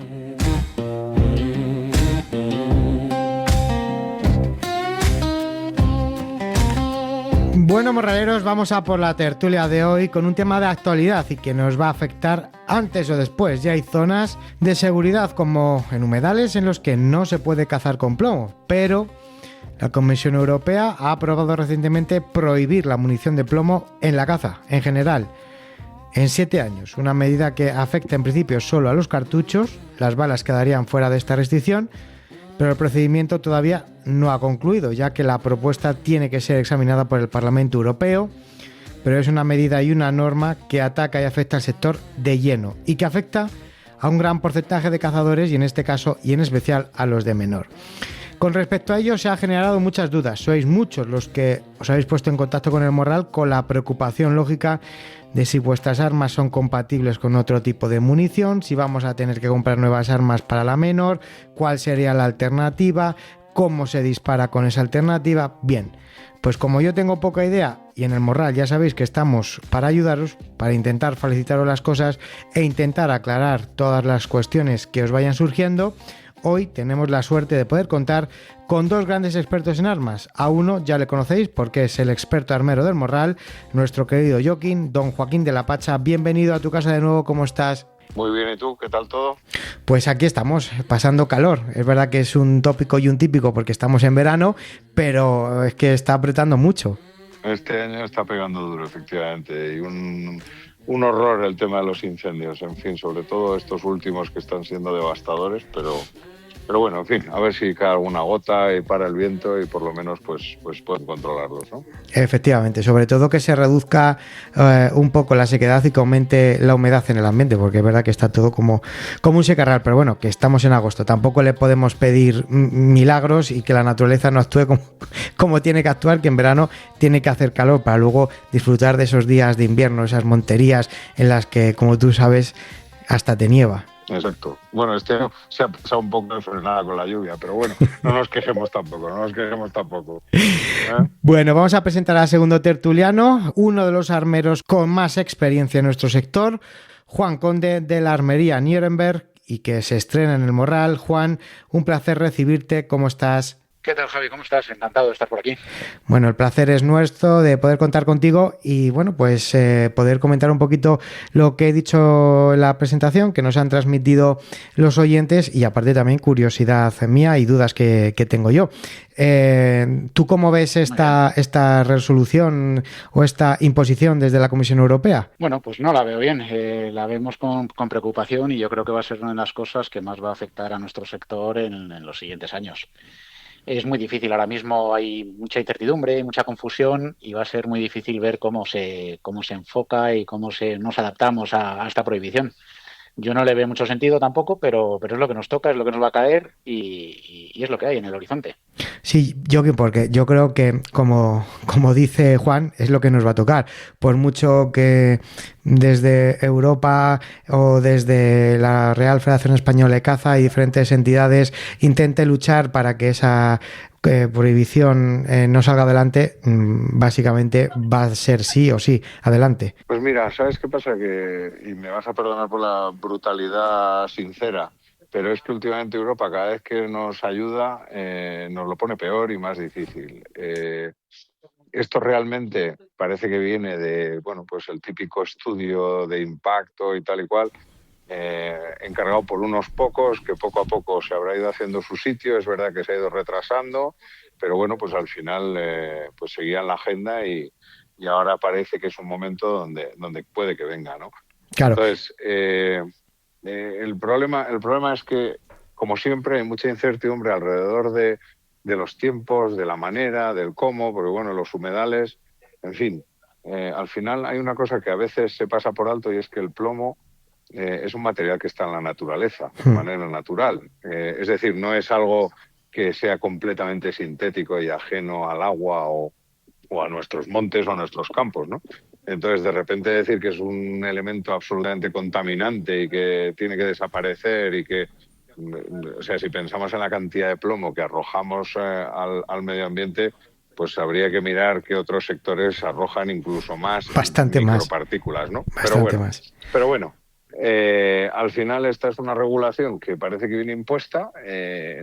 Bueno, morraleros, vamos a por la tertulia de hoy con un tema de actualidad y que nos va a afectar antes o después. Ya hay zonas de seguridad como en humedales en los que no se puede cazar con plomo, pero la Comisión Europea ha aprobado recientemente prohibir la munición de plomo en la caza, en general, en 7 años. Una medida que afecta en principio solo a los cartuchos. Las balas quedarían fuera de esta restricción, pero el procedimiento todavía no ha concluido, ya que la propuesta tiene que ser examinada por el Parlamento Europeo, pero es una medida y una norma que ataca y afecta al sector de lleno y que afecta a un gran porcentaje de cazadores y en este caso y en especial a los de menor. Con respecto a ello se han generado muchas dudas. Sois muchos los que os habéis puesto en contacto con el Morral con la preocupación lógica de si vuestras armas son compatibles con otro tipo de munición, si vamos a tener que comprar nuevas armas para la menor, cuál sería la alternativa, cómo se dispara con esa alternativa. Bien, pues como yo tengo poca idea y en el Morral ya sabéis que estamos para ayudaros, para intentar facilitaros las cosas e intentar aclarar todas las cuestiones que os vayan surgiendo, hoy tenemos la suerte de poder contar con dos grandes expertos en armas. A uno ya le conocéis porque es el experto armero del Morral, nuestro querido Joaquín, don Joaquín de la Pacha. Bienvenido a tu casa de nuevo, ¿cómo estás? Muy bien, ¿y tú? ¿Qué tal todo? Pues aquí estamos, pasando calor. Es verdad que es un tópico y un típico porque estamos en verano, pero es que está apretando mucho. Este año está pegando duro, efectivamente, y un horror el tema de los incendios, en fin, sobre todo estos últimos que están siendo devastadores, pero bueno, en fin, a ver si cae alguna gota y para el viento y por lo menos pues pueden controlarlos, ¿no? Efectivamente, sobre todo que se reduzca un poco la sequedad y que aumente la humedad en el ambiente, porque es verdad que está todo como un secarral, pero bueno, que estamos en agosto, tampoco le podemos pedir milagros y que la naturaleza no actúe como tiene que actuar, que en verano tiene que hacer calor para luego disfrutar de esos días de invierno, esas monterías en las que, como tú sabes, hasta te nieva. Exacto. Bueno, este año se ha pasado un poco de frenada con la lluvia, pero bueno, no nos quejemos tampoco. Bueno, vamos a presentar al segundo tertuliano, uno de los armeros con más experiencia en nuestro sector, Juan Conde de la Armería Nuremberg y que se estrena en el Morral. Juan, un placer recibirte, ¿cómo estás? ¿Qué tal, Javi? ¿Cómo estás? Encantado de estar por aquí. Bueno, el placer es nuestro de poder contar contigo y, bueno, pues poder comentar un poquito lo que he dicho en la presentación, que nos han transmitido los oyentes y, aparte, también curiosidad mía y dudas que tengo yo. ¿Tú cómo ves esta resolución o esta imposición desde la Comisión Europea? Bueno, pues no la veo bien. La vemos con preocupación y yo creo que va a ser una de las cosas que más va a afectar a nuestro sector en los siguientes años. Es muy difícil ahora mismo, hay mucha incertidumbre, mucha confusión y va a ser muy difícil ver cómo se enfoca y cómo nos adaptamos a esta prohibición. Yo no le veo mucho sentido tampoco, pero es lo que nos toca, es lo que nos va a caer y es lo que hay en el horizonte. Sí, porque yo creo que, como dice Juan, es lo que nos va a tocar. Por mucho que desde Europa o desde la Real Federación Española de Caza y diferentes entidades intente luchar para que esa prohibición no salga adelante, básicamente va a ser sí o sí, adelante. Pues mira, ¿sabes qué pasa? Y me vas a perdonar por la brutalidad sincera, pero es que últimamente Europa, cada vez que nos ayuda, nos lo pone peor y más difícil. Esto realmente parece que viene de, pues el típico estudio de impacto y tal y cual, encargado por unos pocos, que poco a poco se habrá ido haciendo su sitio. Es verdad que se ha ido retrasando, pero bueno, pues al final pues seguían la agenda y ahora parece que es un momento donde puede que venga, ¿no? Claro. Entonces, el problema es que, como siempre, hay mucha incertidumbre alrededor de los tiempos, de la manera, del cómo, porque bueno, los humedales, en fin, al final hay una cosa que a veces se pasa por alto y es que el plomo es un material que está en la naturaleza, de manera natural. Es decir, no es algo que sea completamente sintético y ajeno al agua o a nuestros montes o a nuestros campos, ¿no? Entonces, de repente decir que es un elemento absolutamente contaminante y que tiene que desaparecer y que, o sea, si pensamos en la cantidad de plomo que arrojamos al medio ambiente, pues habría que mirar que otros sectores arrojan incluso más micropartículas, ¿no? Pero bueno, al final esta es una regulación que parece que viene impuesta,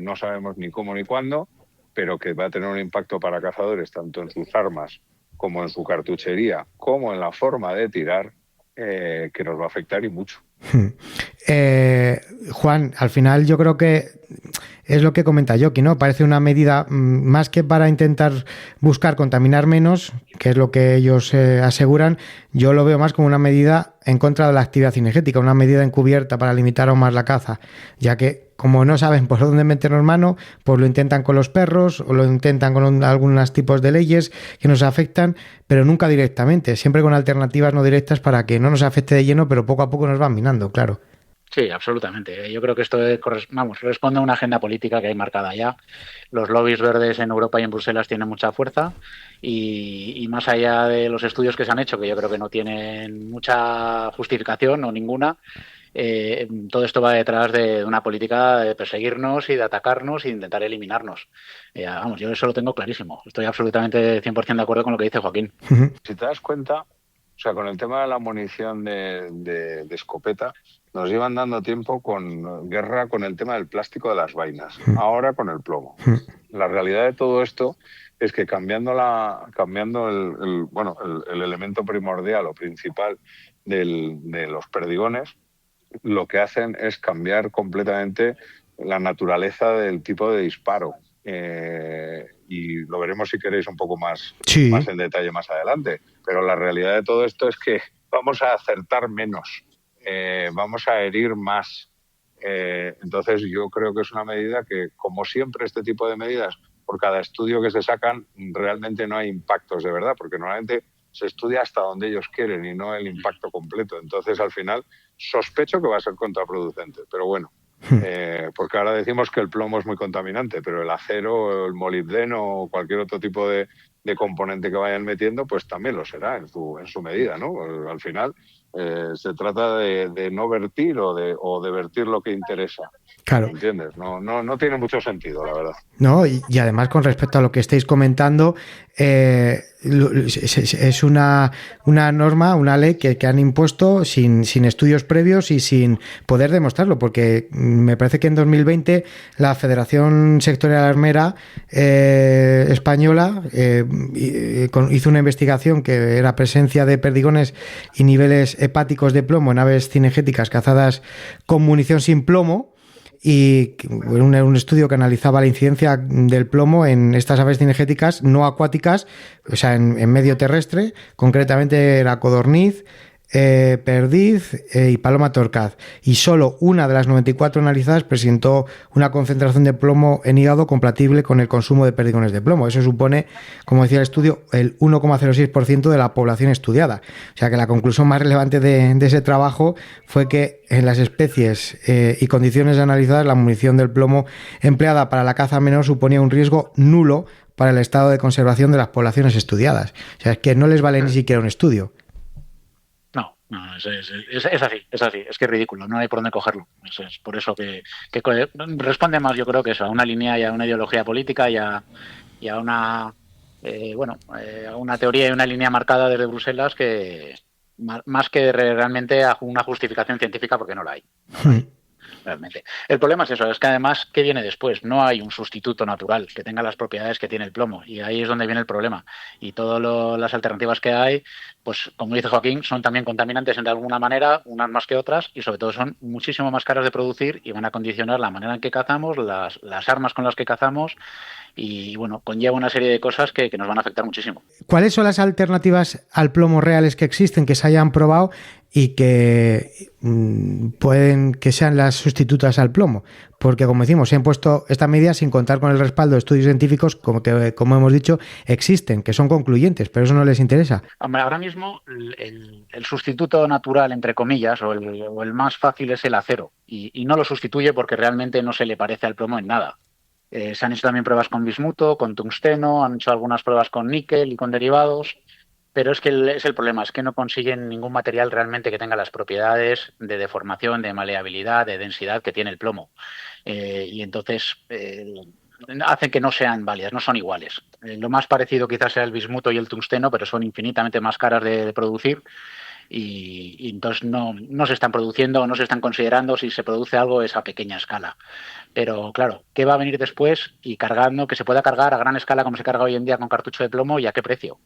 no sabemos ni cómo ni cuándo, pero que va a tener un impacto para cazadores tanto en sus armas como en su cartuchería, como en la forma de tirar, que nos va a afectar y mucho. Juan, al final yo creo que es lo que comenta Joaquí, ¿no? Parece una medida más que para intentar buscar contaminar menos, que es lo que ellos aseguran. Yo lo veo más como una medida en contra de la actividad cinegética, una medida encubierta para limitar aún más la caza, ya que como no saben por dónde meternos mano, pues lo intentan con los perros o lo intentan con algunos tipos de leyes que nos afectan, pero nunca directamente, siempre con alternativas no directas para que no nos afecte de lleno, pero poco a poco nos van minando, claro. Sí, absolutamente. Yo creo que esto responde a una agenda política que hay marcada ya. Los lobbies verdes en Europa y en Bruselas tienen mucha fuerza y más allá de los estudios que se han hecho, que yo creo que no tienen mucha justificación o ninguna, todo esto va detrás de una política de perseguirnos y de atacarnos y de intentar eliminarnos. Yo eso lo tengo clarísimo. Estoy absolutamente 100% de acuerdo con lo que dice Joaquín. Si te das cuenta, o sea, con el tema de la munición de escopeta, nos llevan dando tiempo con guerra con el tema del plástico de las vainas, ahora con el plomo. La realidad de todo esto es que cambiando el elemento primordial o principal de los perdigones, lo que hacen es cambiar completamente la naturaleza del tipo de disparo. Y lo veremos, si queréis, un poco más en detalle más adelante. Pero la realidad de todo esto es que vamos a acertar menos, vamos a herir más. Entonces yo creo que es una medida que, como siempre, este tipo de medidas, por cada estudio que se sacan, realmente no hay impactos de verdad, porque normalmente se estudia hasta donde ellos quieren y no el impacto completo. Entonces, al final, sospecho que va a ser contraproducente. Pero bueno, porque ahora decimos que el plomo es muy contaminante, pero el acero, el molibdeno o cualquier otro tipo de componente que vayan metiendo, pues también lo será en su medida, ¿no? Al final se trata de no vertir o de vertir lo que interesa. Claro. ¿Entiendes? No tiene mucho sentido, la verdad. No, y además, con respecto a lo que estáis comentando, es una norma, una ley que han impuesto sin estudios previos y sin poder demostrarlo, porque me parece que en 2020 la Federación Sectorial Armera Española hizo una investigación que era presencia de perdigones y niveles hepáticos de plomo en aves cinegéticas cazadas con munición sin plomo, y un estudio que analizaba la incidencia del plomo en estas aves cinegéticas no acuáticas, o sea, en medio terrestre, concretamente la codorniz, perdiz y paloma torcaz, y solo una de las 94 analizadas presentó una concentración de plomo en hígado compatible con el consumo de perdigones de plomo. Eso supone, como decía el estudio, el 1,06% de la población estudiada. O sea que la conclusión más relevante de ese trabajo fue que en las especies y condiciones analizadas, la munición del plomo empleada para la caza menor suponía un riesgo nulo para el estado de conservación de las poblaciones estudiadas. O sea, es que no les vale ni siquiera un estudio. No, es así, es que es ridículo, no hay por dónde cogerlo. Es por eso que responde más, yo creo, que eso, a una línea y a una ideología política y a una a una teoría y una línea marcada desde Bruselas, que más que realmente a una justificación científica, porque no la hay. Realmente. El problema es eso, es que además, ¿qué viene después? No hay un sustituto natural que tenga las propiedades que tiene el plomo, y ahí es donde viene el problema. Y todas las alternativas que hay, pues como dice Joaquín, son también contaminantes de alguna manera, unas más que otras, y sobre todo son muchísimo más caras de producir y van a condicionar la manera en que cazamos, las armas con las que cazamos, y bueno, conlleva una serie de cosas que nos van a afectar muchísimo. ¿Cuáles son las alternativas al plomo reales que existen, que se hayan probado y que pueden que sean las sustitutas al plomo? Porque, como decimos, se han puesto estas medidas sin contar con el respaldo de estudios científicos, como hemos dicho, existen, que son concluyentes, pero eso no les interesa. Hombre, ahora mismo el sustituto natural, entre comillas, o el más fácil es el acero, y no lo sustituye porque realmente no se le parece al plomo en nada. Se han hecho también pruebas con bismuto, con tungsteno, han hecho algunas pruebas con níquel y con derivados, pero es que es el problema, es que no consiguen ningún material realmente que tenga las propiedades de deformación, de maleabilidad, de densidad que tiene el plomo. Y entonces hacen que no sean válidas, no son iguales. Lo más parecido quizás sea el bismuto y el tungsteno, pero son infinitamente más caras de producir. Y entonces no se están produciendo o no se están considerando, si se produce algo, es a pequeña escala. Pero claro, ¿qué va a venir después? Y cargando, que se pueda cargar a gran escala como se carga hoy en día con cartucho de plomo, ¿y a qué precio?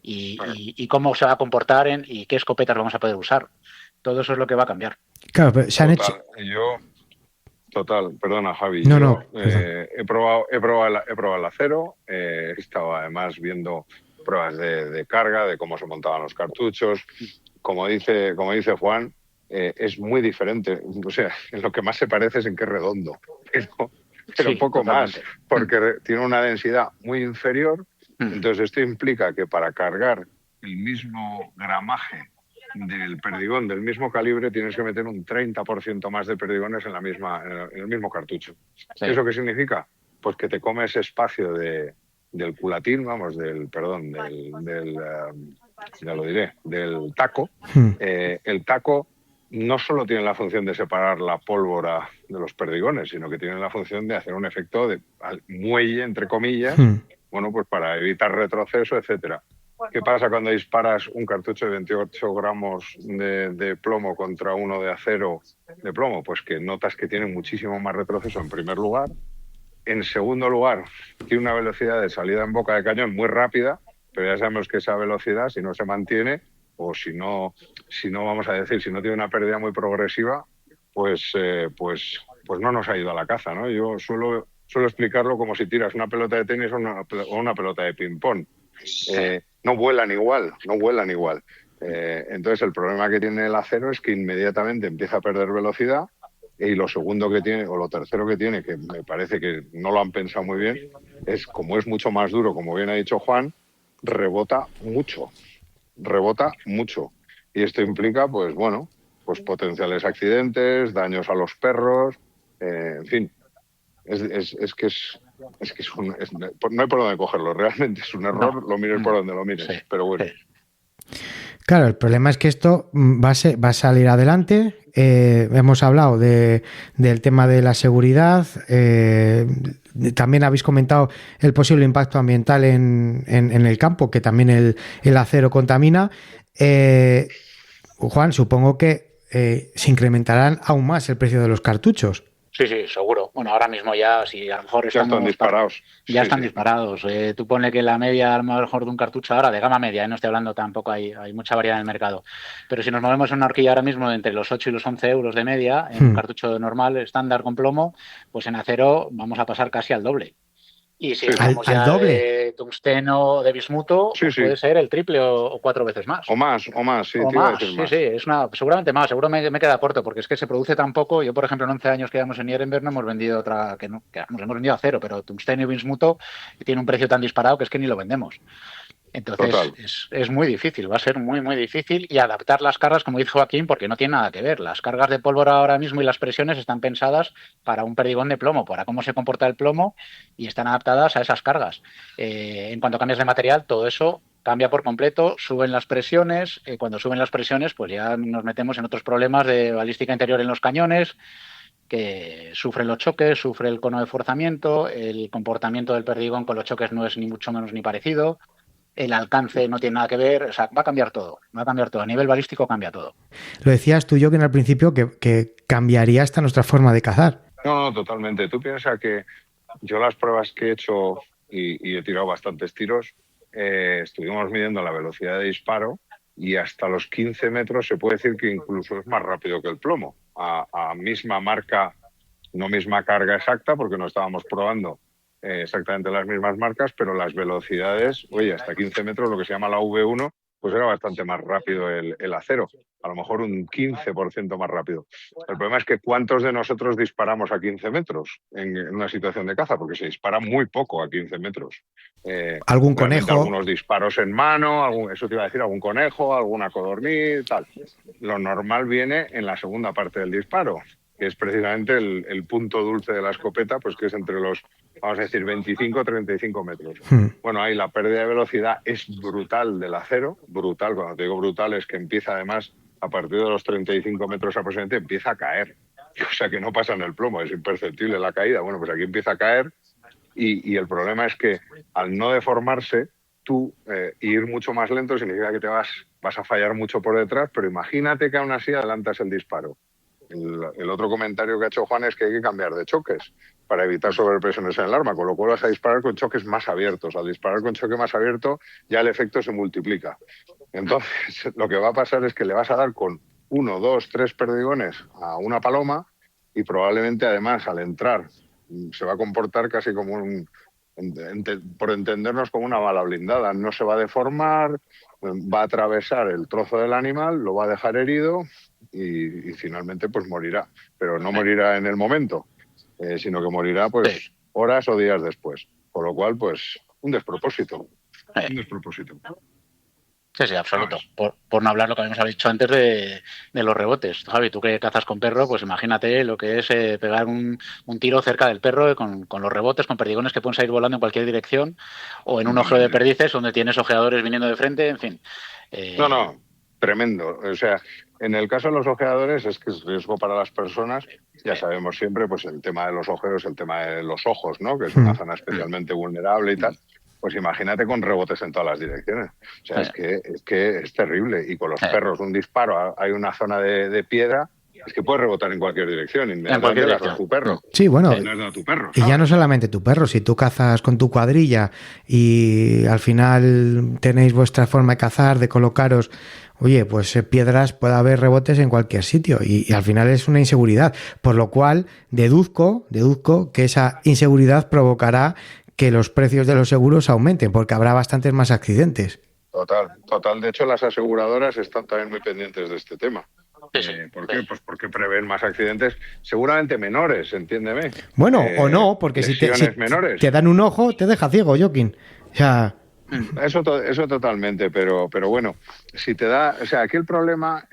Y cómo se va a comportar y qué escopetas vamos a poder usar. Todo eso es lo que va a cambiar. Claro, pero se han hecho... Perdona, Javi. He probado el acero, he estado además viendo pruebas de carga, de cómo se montaban los cartuchos. Como dice Juan, es muy diferente. O sea, en lo que más se parece es en que es redondo, pero sí, poco totalmente. Más, porque tiene una densidad muy inferior. Entonces esto implica que para cargar el mismo gramaje del perdigón del mismo calibre tienes que meter un 30% más de perdigones en el mismo cartucho. Sí. ¿Eso qué significa? Pues que te comes espacio del culatín, del taco. El taco no solo tiene la función de separar la pólvora de los perdigones, sino que tiene la función de hacer un efecto de muelle, entre comillas, pues para evitar retroceso, etcétera. ¿Qué pasa cuando disparas un cartucho de 28 gramos de plomo contra uno de acero de plomo? Pues que notas que tiene muchísimo más retroceso en primer lugar. En segundo lugar, tiene una velocidad de salida en boca de cañón muy rápida, pero ya sabemos que esa velocidad, si no se mantiene, o si no vamos a decir, si no tiene una pérdida muy progresiva, pues no nos ha ido a la caza, ¿no? Yo suelo explicarlo como si tiras una pelota de tenis o una pelota de ping-pong. No vuelan igual. Entonces el problema que tiene el acero es que inmediatamente empieza a perder velocidad, y lo segundo que tiene, o lo tercero que tiene, que me parece que no lo han pensado muy bien, es como es mucho más duro, como bien ha dicho Juan, rebota mucho. Y esto implica, pues potenciales accidentes, daños a los perros, en fin. No hay por dónde cogerlo, realmente es un error, lo mires por donde lo mires, sí. Pero bueno. Claro, el problema es que esto va a salir adelante. Hemos hablado del tema de la seguridad. También habéis comentado el posible impacto ambiental en el campo, que también el acero contamina. Juan, supongo que se incrementarán aún más el precio de los cartuchos. Sí, seguro. Bueno, ahora mismo ya, si a lo mejor ya están disparados. Ya están disparados. Tú ponle que la media, a lo mejor, de un cartucho ahora, de gama media, no estoy hablando tampoco, hay mucha variedad en el mercado. Pero si nos movemos en una horquilla ahora mismo entre los 8 y los 11 euros de media, en un cartucho normal, estándar con plomo, pues en acero vamos a pasar casi al doble. Y si hablamos ya de tungsteno o de bismuto, puede ser el triple o 4 veces más. O más, sí. O más, es seguramente más. Seguro me queda corto, porque es que se produce tan poco. Yo, por ejemplo, en 11 años que llevamos en Nierenberg no hemos vendido hemos vendido acero, pero tungsteno y bismuto tiene un precio tan disparado que es que ni lo vendemos. Entonces es muy difícil, va a ser muy, muy difícil, y adaptar las cargas, como dice Joaquín, porque no tiene nada que ver. Las cargas de pólvora ahora mismo y las presiones están pensadas para un perdigón de plomo, para cómo se comporta el plomo, y están adaptadas a esas cargas. En cuanto cambias de material, todo eso cambia por completo, suben las presiones. Cuando suben las presiones, pues ya nos metemos en otros problemas de balística interior en los cañones, que sufren los choques, sufre el cono de forzamiento, el comportamiento del perdigón con los choques no es ni mucho menos ni parecido. El alcance no tiene nada que ver, o sea, va a cambiar todo. A nivel balístico cambia todo. Lo decías tú, Jochen, al principio, que cambiaría hasta nuestra forma de cazar. No, totalmente. Tú piensas que yo las pruebas que he hecho, y he tirado bastantes tiros, estuvimos midiendo la velocidad de disparo, y hasta los 15 metros se puede decir que incluso es más rápido que el plomo. A misma marca, no misma carga exacta, porque no estábamos probando exactamente las mismas marcas, pero las velocidades, hasta 15 metros, lo que se llama la V1, pues era bastante más rápido el acero, a lo mejor un 15% más rápido. El problema es que ¿cuántos de nosotros disparamos a 15 metros en una situación de caza? Porque se dispara muy poco a 15 metros. ¿Algún conejo? Algunos disparos en mano, eso te iba a decir, algún conejo, alguna codorniz, tal. Lo normal viene en la segunda parte del disparo, que es precisamente el punto dulce de la escopeta, pues que es entre los, vamos a decir, 25 o 35 metros. Bueno, ahí la pérdida de velocidad es brutal del acero, brutal. Cuando te digo brutal es que empieza, además, a partir de los 35 metros aproximadamente, empieza a caer. O sea, que no pasa en el plomo, es imperceptible la caída. Bueno, pues aquí empieza a caer, y el problema es que al no deformarse, tú ir mucho más lento significa que te vas a fallar mucho por detrás, pero imagínate que aún así adelantas el disparo. El otro comentario que ha hecho Juan es que hay que cambiar de choques para evitar sobrepresiones en el arma, con lo cual vas a disparar con choques más abiertos. Al disparar con choque más abierto ya el efecto se multiplica. Entonces lo que va a pasar es que le vas a dar con 1, 2, 3 perdigones a una paloma, y probablemente además al entrar se va a comportar casi como por entendernos, como una bala blindada. No se va a deformar, va a atravesar el trozo del animal, lo va a dejar herido, y finalmente pues morirá, pero no morirá en el momento, sino que morirá pues horas o días después, con lo cual pues un despropósito. Sí, absoluto. Por no hablar lo que habíamos dicho antes de los rebotes. Javi, tú que cazas con perro, pues imagínate lo que es pegar un tiro cerca del perro con los rebotes, con perdigones que pueden salir volando en cualquier dirección, o en un ojeo de perdices donde tienes ojeadores viniendo de frente, en fin. No, tremendo. O sea, en el caso de los ojeadores es que es riesgo para las personas. Ya sabemos siempre pues el tema de los ojeos, el tema de los ojos, ¿no? Que es una zona especialmente vulnerable y tal. pues imagínate con rebotes en todas las direcciones. O sea, es que es terrible. Y con los perros, un disparo, hay una zona de piedra, es que puedes rebotar en cualquier dirección. Inmediatamente le has dado a tu perro. Sí, bueno, le has dado a tu perro, y ya no solamente tu perro, si tú cazas con tu cuadrilla y al final tenéis vuestra forma de cazar, de colocaros, oye, pues piedras, puede haber rebotes en cualquier sitio y al final es una inseguridad, por lo cual deduzco que esa inseguridad provocará que los precios de los seguros aumenten, porque habrá bastantes más accidentes. Total. De hecho, las aseguradoras están también muy pendientes de este tema. ¿Por qué? Pues porque prevén más accidentes, seguramente menores, entiéndeme. Bueno, o no, porque si te dan un ojo, te deja ciego, Joaquín. O sea... Eso totalmente, pero bueno, si te da... O sea, aquí el problema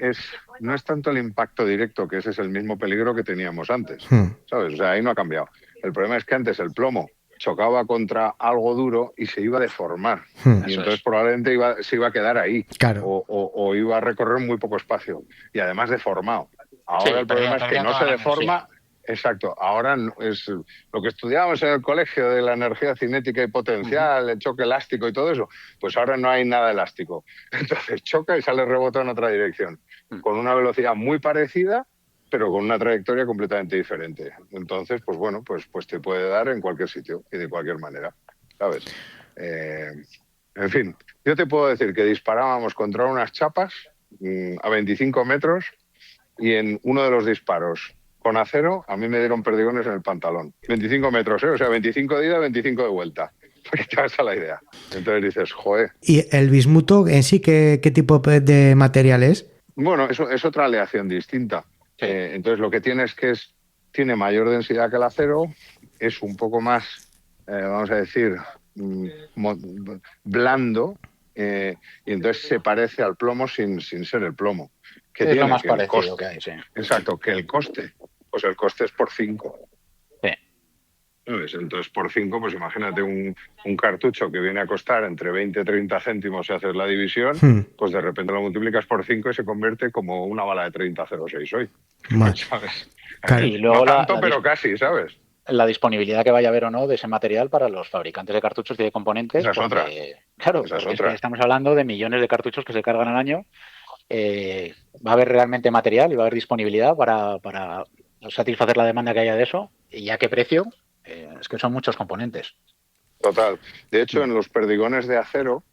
no es tanto el impacto directo, que ese es el mismo peligro que teníamos antes, ¿sabes? O sea, ahí no ha cambiado. El problema es que antes el plomo chocaba contra algo duro y se iba a deformar. Y entonces probablemente se iba a quedar ahí. Claro. O iba a recorrer muy poco espacio. Y además deformado. Ahora el problema es que no se deforma. Sí. Exacto. Ahora es lo que estudiábamos en el colegio de la energía cinética y potencial, el choque elástico y todo eso. Pues ahora no hay nada elástico. Entonces choca y sale rebotado en otra dirección. Con una velocidad muy parecida, pero con una trayectoria completamente diferente. Entonces, pues bueno, pues te puede dar en cualquier sitio y de cualquier manera, ¿sabes? En fin, yo te puedo decir que disparábamos contra unas chapas a 25 metros y en uno de los disparos con acero a mí me dieron perdigones en el pantalón. 25 metros, ¿eh? O sea, 25 de ida, 25 de vuelta. Para que te hagas a la idea. Entonces dices, joder. ¿Y el bismuto en sí qué tipo de material es? Bueno, eso es otra aleación distinta. Entonces lo que tiene es que tiene mayor densidad que el acero, es un poco más, vamos a decir, blando, y entonces se parece al plomo sin ser el plomo. Que es lo más parecido que hay, sí. Exacto, que el coste, pues el coste es por 5. Sí. ¿Sabes? Entonces por 5, pues imagínate un cartucho que viene a costar entre 20 y 30 céntimos si haces la división, pues de repente lo multiplicas por 5 y se convierte como una bala de 30.06 hoy. ¿Sabes? Claro. Y luego no tanto, pero casi, ¿sabes? La disponibilidad que vaya a haber o no de ese material para los fabricantes de cartuchos y de componentes. Esa es otra. Claro, Esa es porque otra. Estamos hablando de millones de cartuchos que se cargan al año. Va a haber realmente material y va a haber disponibilidad para satisfacer la demanda que haya de eso. ¿Y a qué precio? Es que son muchos componentes. Total. De hecho, en los perdigones de acero,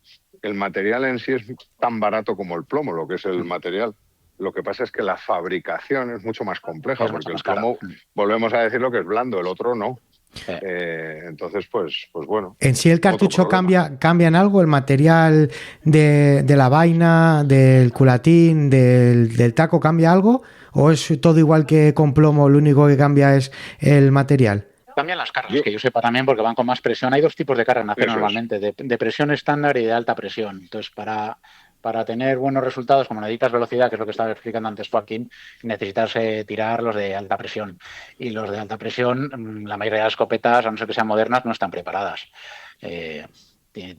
el material en sí es tan barato como el plomo, lo que es el material. Lo que pasa es que la fabricación es mucho más compleja, porque el plomo, volvemos a decir lo que es blando, el otro no. Entonces, pues bueno. ¿En sí el cartucho cambia en algo? ¿El material de la vaina, del culatín, del taco cambia algo? ¿O es todo igual que con plomo, lo único que cambia es el material? Cambian las cargas, que yo sepa también, porque van con más presión. Hay dos tipos de carga en acero normalmente, de presión estándar y de alta presión. Entonces, para tener buenos resultados, como necesitas velocidad, que es lo que estaba explicando antes Joaquín, necesitas tirar los de alta presión. Y los de alta presión, la mayoría de las escopetas, a no ser que sean modernas, no están preparadas.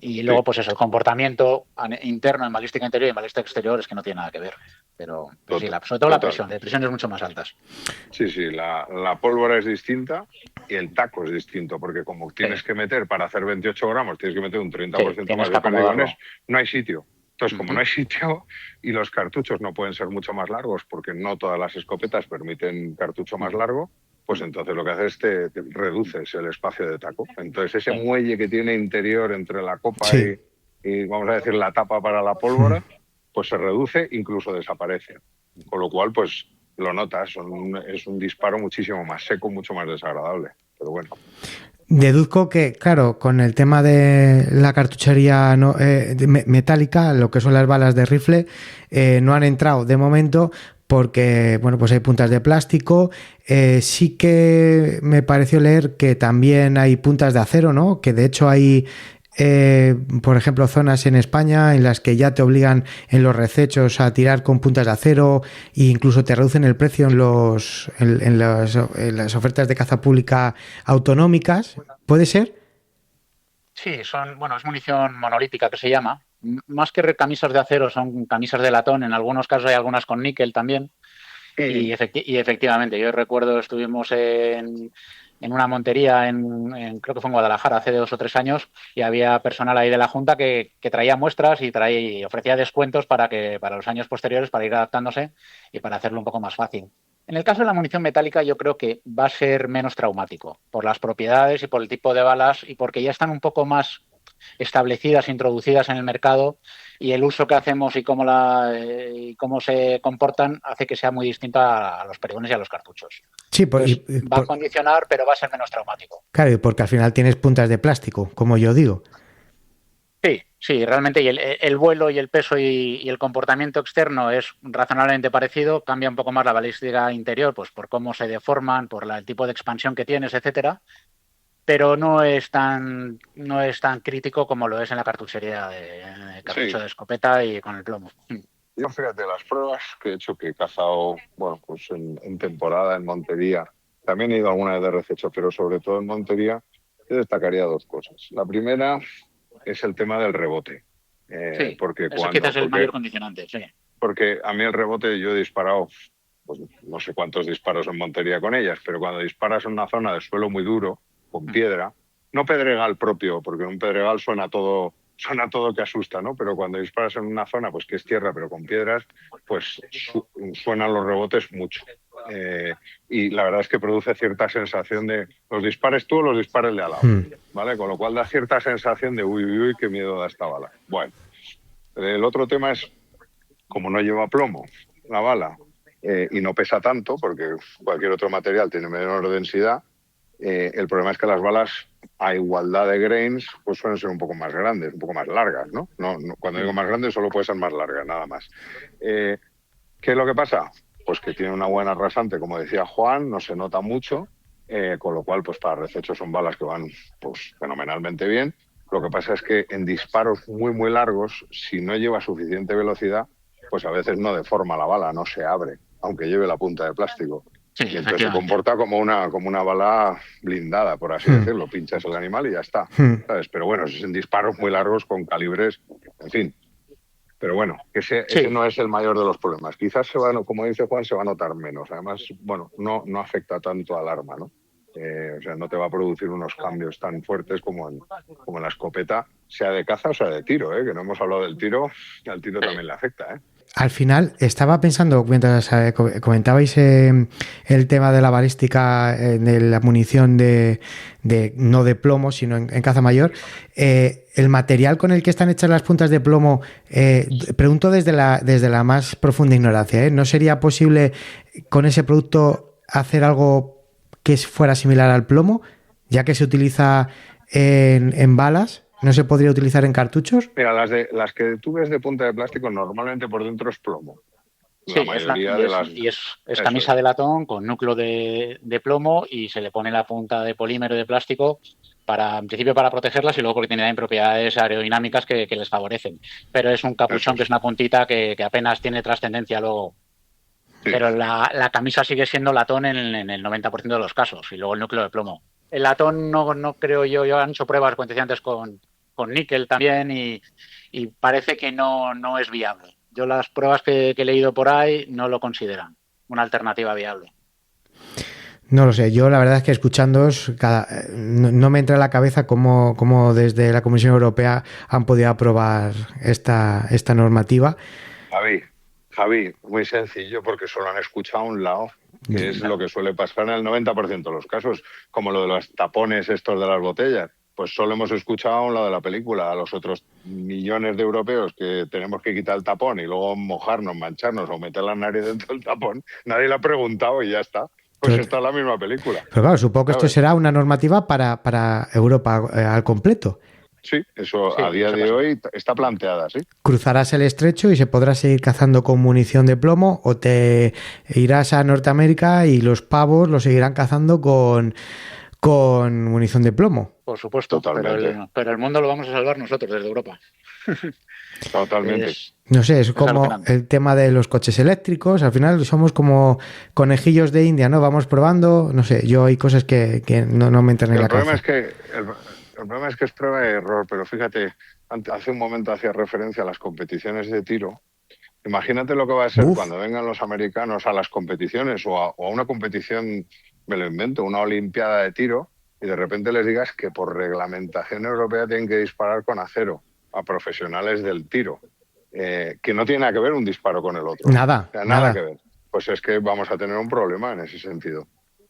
Y luego, pues eso, el comportamiento interno en balística interior y en balística exterior es que no tiene nada que ver. Pero sí, sobre todo la presión, de presiones mucho más altas. Sí, la pólvora es distinta y el taco es distinto, porque como tienes que meter para hacer 28 gramos, tienes que meter un 30% más de perdigones, no hay sitio. Entonces, como no hay sitio y los cartuchos no pueden ser mucho más largos, porque no todas las escopetas permiten cartucho más largo, pues entonces lo que haces es te reduces el espacio de taco. Entonces ese muelle que tiene interior entre la copa y vamos a decir la tapa para la pólvora, pues se reduce, incluso desaparece. Con lo cual, pues lo notas, es un disparo muchísimo más seco, mucho más desagradable. Pero bueno. Deduzco que, claro, con el tema de la cartuchería metálica, lo que son las balas de rifle, no han entrado de momento porque, bueno, pues hay puntas de plástico. Sí que me pareció leer que también hay puntas de acero, ¿no? Que de hecho hay, por ejemplo, zonas en España en las que ya te obligan en los recechos a tirar con puntas de acero e incluso te reducen el precio en las ofertas de caza pública autonómicas. ¿Puede ser? Sí, es munición monolítica que se llama. Más que camisas de acero, son camisas de latón. En algunos casos hay algunas con níquel también. Y efectivamente, yo recuerdo, estuvimos en en una montería creo que fue en Guadalajara hace 2 o 3 años, y había personal ahí de la Junta que traía muestras y ofrecía descuentos para los años posteriores, para ir adaptándose y para hacerlo un poco más fácil. En el caso de la munición metálica yo creo que va a ser menos traumático por las propiedades y por el tipo de balas y porque ya están un poco más establecidas, introducidas en el mercado, y el uso que hacemos y cómo se comportan hace que sea muy distinto a los perigones y a los cartuchos. Sí, va a condicionar, pero va a ser menos traumático. Claro, y porque al final tienes puntas de plástico, como yo digo. Sí, realmente, y el vuelo y el peso y el comportamiento externo es razonablemente parecido. Cambia un poco más la balística interior, pues por cómo se deforman, por el tipo de expansión que tienes, etcétera. Pero no es tan crítico como lo es en la cartuchería de cartucho de escopeta y con el plomo. Yo, fíjate, las pruebas que he hecho, que he cazado, bueno, pues en temporada, en montería, también he ido alguna vez de rececho, pero sobre todo en montería, yo destacaría 2 cosas. La primera es el tema del rebote. Porque eso quizás es el mayor condicionante, sí. Porque a mí el rebote, yo he disparado, pues no sé cuántos disparos en montería con ellas, pero cuando disparas en una zona de suelo muy duro, con piedra, no pedregal propio, porque en un pedregal suena todo que asusta, ¿no? Pero cuando disparas en una zona pues que es tierra pero con piedras, pues suenan los rebotes mucho. Y la verdad es que produce cierta sensación de los dispares tú o los dispares de al lado, ¿vale? Con lo cual da cierta sensación de uy, qué miedo da esta bala. Bueno, el otro tema es, como no lleva plomo la bala y no pesa tanto, porque cualquier otro material tiene menor densidad, el problema es que las balas, a igualdad de grains, pues suelen ser un poco más grandes, un poco más largas, ¿no? Cuando digo más grandes, solo puede ser más largas, nada más. ¿Qué es lo que pasa? Pues que tiene una buena rasante, como decía Juan, no se nota mucho, con lo cual, pues para rececho son balas que van pues fenomenalmente bien. Lo que pasa es que en disparos muy, muy largos, si no lleva suficiente velocidad, pues a veces no deforma la bala, no se abre, aunque lleve la punta de plástico. Sí, y entonces se comporta como una bala blindada, por así decirlo. Pinchas el animal y ya está, ¿sabes? Pero bueno, es en disparos muy largos con calibres, en fin. Pero bueno, ese no es el mayor de los problemas. Quizás como dice Juan, se va a notar menos. Además, bueno, no afecta tanto al arma, ¿no? O sea, no te va a producir unos cambios tan fuertes como en la escopeta, sea de caza o sea de tiro, que no hemos hablado del tiro, y al tiro también le afecta, Al final, estaba pensando, mientras comentabais el tema de la balística, de la munición no de plomo, sino en caza mayor, el material con el que están hechas las puntas de plomo, pregunto desde la más profunda ignorancia, ¿no sería posible con ese producto hacer algo que fuera similar al plomo, ya que se utiliza en balas? ¿No se podría utilizar en cartuchos? Mira, las que tú ves de punta de plástico normalmente por dentro es plomo. Sí, es camisa de latón con núcleo de plomo y se le pone la punta de polímero de plástico en principio para protegerlas y luego porque tienen propiedades aerodinámicas que les favorecen. Pero es un capuchón que es una puntita que apenas tiene trascendencia luego. Sí. Pero la camisa sigue siendo latón en el 90% de los casos y luego el núcleo de plomo. El latón no creo yo han hecho pruebas, como decía antes, con níquel también y parece que no es viable. Yo las pruebas que he leído por ahí no lo consideran una alternativa viable. No lo sé, yo la verdad es que escuchándoos no me entra en la cabeza cómo desde la Comisión Europea han podido aprobar esta normativa. Javi, muy sencillo, porque solo han escuchado a un lado, que es lo que suele pasar en el 90% de los casos, como lo de los tapones estos de las botellas. Pues solo hemos escuchado a un lado de la película. A los otros millones de europeos que tenemos que quitar el tapón y luego mojarnos, mancharnos o meter la nariz dentro del tapón, nadie le ha preguntado y ya está. Pues está la misma película. Pero claro, supongo que esto será una normativa para Europa al completo. Sí, eso a día de hoy está planteada, sí. Cruzarás el estrecho y se podrá seguir cazando con munición de plomo, o te irás a Norteamérica y los pavos lo seguirán cazando con munición de plomo. Por supuesto, pero el mundo lo vamos a salvar nosotros desde Europa. Totalmente. No sé, es como el tema de los coches eléctricos. Al final somos como conejillos de India, ¿no? Vamos probando, no sé, yo hay cosas que no me entran en la cabeza. El problema es que es prueba de error, pero fíjate, hace un momento hacía referencia a las competiciones de tiro. Imagínate lo que va a ser cuando vengan los americanos a las competiciones o a una competición me lo invento, una olimpiada de tiro y de repente les digas que por reglamentación europea tienen que disparar con acero a profesionales del tiro, que no tiene nada que ver un disparo con el otro. Nada, o sea, nada que ver. Pues es que vamos a tener un problema en ese sentido.